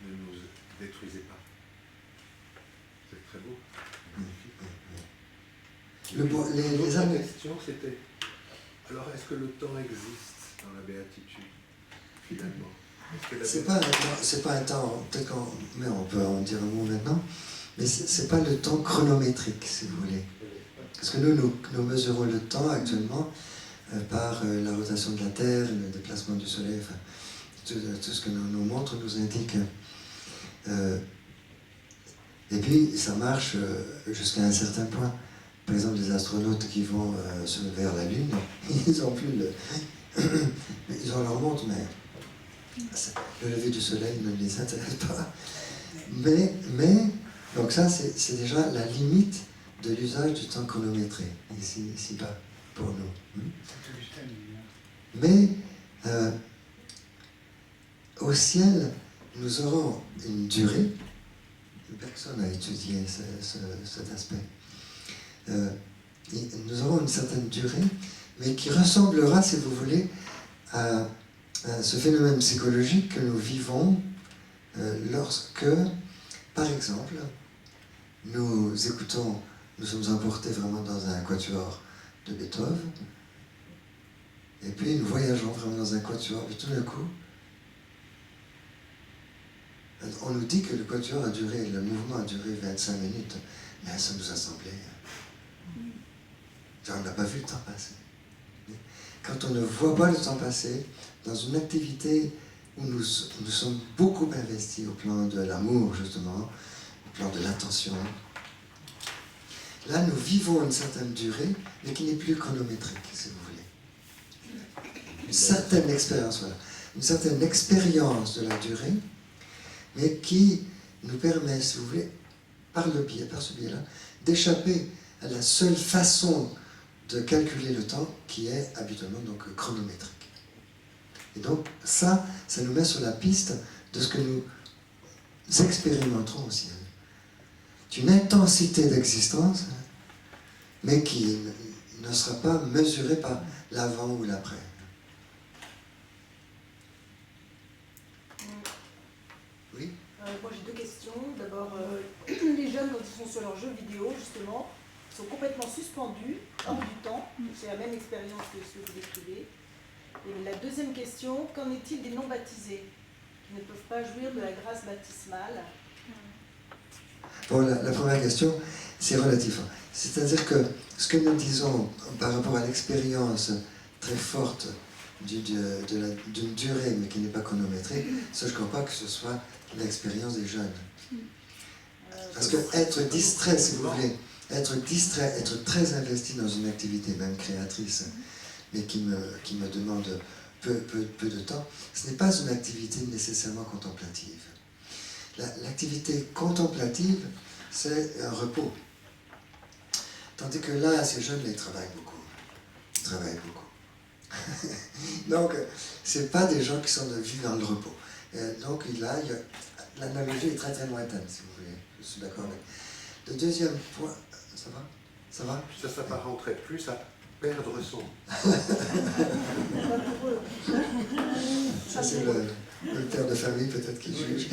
ne nous détruisait pas. C'est très beau. Magnifique. Les question, c'était, alors est-ce que le temps existe dans la béatitude, finalement? C'est pas un temps, peut-être mais on peut en dire un mot maintenant, mais c'est pas le temps chronométrique, si vous voulez. Parce que nous mesurons le temps actuellement par la rotation de la Terre, le déplacement du Soleil, enfin, tout ce que nos montres nous indiquent Et puis, ça marche jusqu'à un certain point. Par exemple, les astronautes qui vont vers la Lune, ils ont plus le... ils ont leur montre, mais le lever du soleil ne les intéresse pas. Mais donc ça, c'est déjà la limite de l'usage du temps chronométré, ici-bas, pour nous. Mais au ciel, nous aurons une durée. Personne n'a étudié cet aspect. Nous aurons une certaine durée, mais qui ressemblera, si vous voulez, à ce phénomène psychologique que nous vivons lorsque, par exemple, nous sommes emportés vraiment dans un quatuor de Beethoven, et puis nous voyageons vraiment dans un quatuor, et tout d'un coup, on nous dit que le quatuor le mouvement a duré 25 minutes, mais ça nous a semblé... on n'a pas vu le temps passer. Quand on ne voit pas le temps passer, dans une activité où nous sommes beaucoup investis au plan de l'amour, justement, au plan de l'attention, là, nous vivons une certaine durée, mais qui n'est plus chronométrique, si vous voulez. Une certaine expérience, voilà. Une certaine expérience de la durée, mais qui nous permet, si vous voulez, par ce biais-là, d'échapper à la seule façon de calculer le temps qui est habituellement donc chronométrique. Et donc ça nous met sur la piste de ce que nous expérimenterons au ciel. C'est une intensité d'existence, mais qui ne sera pas mesurée par l'avant ou l'après. Oui ? Moi j'ai deux questions. D'abord, les jeunes quand ils sont sur leurs jeux vidéo, justement, sont complètement suspendus, hors du temps. C'est la même expérience que ce que vous décrivez. Et la deuxième question, qu'en est-il des non-baptisés qui ne peuvent pas jouir de la grâce baptismale? Bon, la première question, c'est relatif. C'est-à-dire que ce que nous disons par rapport à l'expérience très forte d'une durée, mais qui n'est pas chronométrée, ça je ne crois pas que ce soit l'expérience des jeunes. Parce que être distrait, si vous voulez, être distrait, être très investi dans une activité, même créatrice, mais qui me demande peu de temps, ce n'est pas une activité nécessairement contemplative. L'activité contemplative, c'est un repos. Tandis que là, ces jeunes, ils travaillent beaucoup. Ils travaillent beaucoup. Donc, ce n'est pas des gens qui sont de vie dans le repos. Donc là, l'analogie est très très lointaine, si vous voulez. Je suis d'accord avec. Le deuxième point, ça va? Ça va? Ça s'apparenterait plus à perdre son. Ça, c'est le père de famille peut-être qui juge.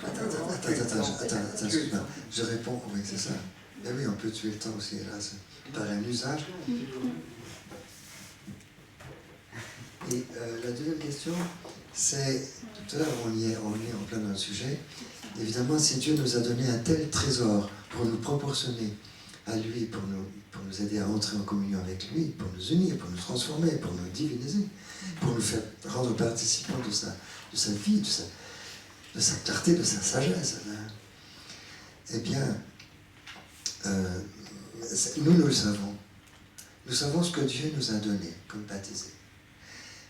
Attends, excuse-moi. Je réponds, oui, c'est ça. Mais oui, on peut tuer le temps aussi, là, par un usage. Et la deuxième question, c'est, tout à l'heure on est en plein dans le sujet, évidemment si Dieu nous a donné un tel trésor pour nous proportionner à lui, pour nous aider à entrer en communion avec lui, pour nous unir, pour nous transformer, pour nous diviniser, pour nous faire rendre participants de sa vie, de sa clarté, de sa sagesse, eh bien, nous le savons. Nous savons ce que Dieu nous a donné comme baptisés.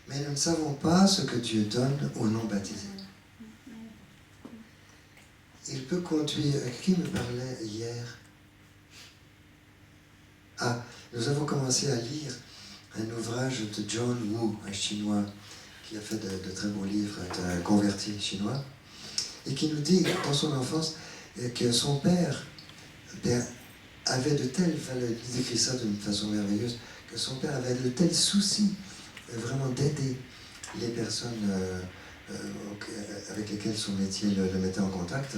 Mais nous ne savons pas ce que Dieu donne aux non-baptisés. Il peut conduire... Qui me parlait hier? Ah, nous avons commencé à lire un ouvrage de John Wu, un Chinois, qui a fait de très beaux livres, un converti chinois, et qui nous dit, dans son enfance, que son père avait de telles valeurs, il décrit ça d'une façon merveilleuse, que son père avait de tels soucis vraiment d'aider les personnes avec lesquelles son métier le mettait en contact,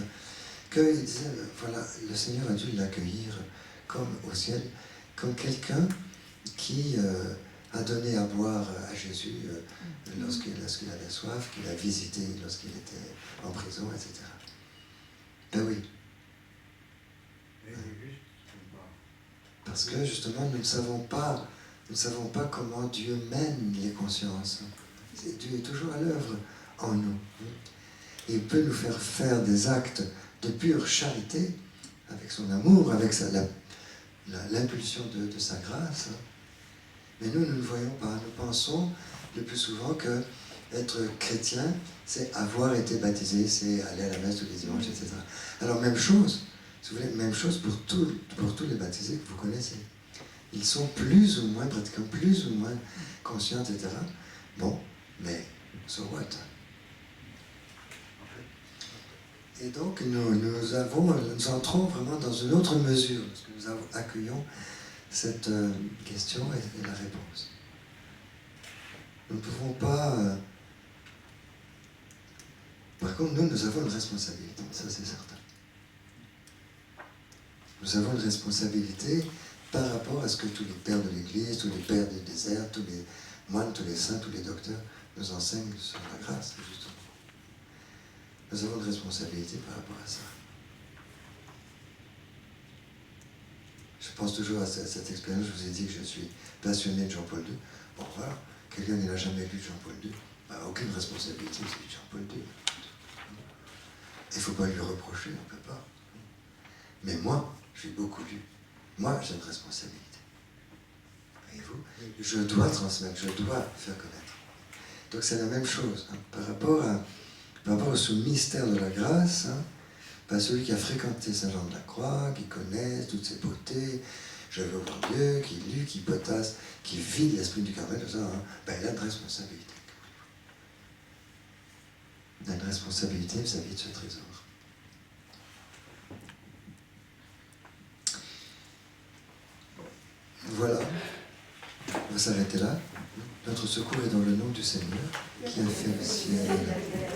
qu'il disait, voilà, le Seigneur a dû l'accueillir comme au ciel, comme quelqu'un qui a donné à boire à Jésus lorsqu'il avait soif, qu'il a visité lorsqu'il était en prison, etc. Ben oui. Parce que justement, nous ne savons pas comment Dieu mène les consciences. Dieu est toujours à l'œuvre en nous. Il peut nous faire faire des actes de pure charité, avec son amour, avec l'impulsion de sa grâce. Mais nous ne le voyons pas. Nous pensons le plus souvent que être chrétien, c'est avoir été baptisé, c'est aller à la messe tous les dimanches, etc. Alors même chose, si vous voulez, même chose pour tous les baptisés que vous connaissez. Ils sont plus ou moins pratiquants, plus ou moins conscients, etc. Bon, mais so what? Et donc nous entrons vraiment dans une autre mesure, parce que nous accueillons cette question et la réponse. Nous ne pouvons pas... Par contre, nous avons une responsabilité, ça c'est certain. Nous avons une responsabilité par rapport à ce que tous les pères de l'Église, tous les pères du désert, tous les moines, tous les saints, tous les docteurs nous enseignent sur la grâce, justement. Nous avons une responsabilité par rapport à ça. Je pense toujours à cette expérience, je vous ai dit que je suis passionné de Jean-Paul II. Bon voilà, quelqu'un qui n'a jamais lu Jean-Paul II, aucune responsabilité, c'est Jean-Paul II. Il ne faut pas lui reprocher, on ne peut pas. Mais moi, j'ai beaucoup lu. Moi, j'ai une responsabilité. Voyez-vous, je dois transmettre, je dois faire connaître. Donc c'est la même chose, hein, par rapport à ce mystère de la grâce, hein, pas celui qui a fréquenté Saint-Jean de la Croix, qui connaît toutes ses beautés, je veux voir Dieu, qui lit, qui potasse, qui vit l'esprit du Carmel, tout ça, hein, ben, il a une responsabilité. Il a une responsabilité vis-à-vis de ce trésor. Voilà, on va s'arrêter là. Notre secours est dans le nom du Seigneur, qui a fait le ciel et la terre.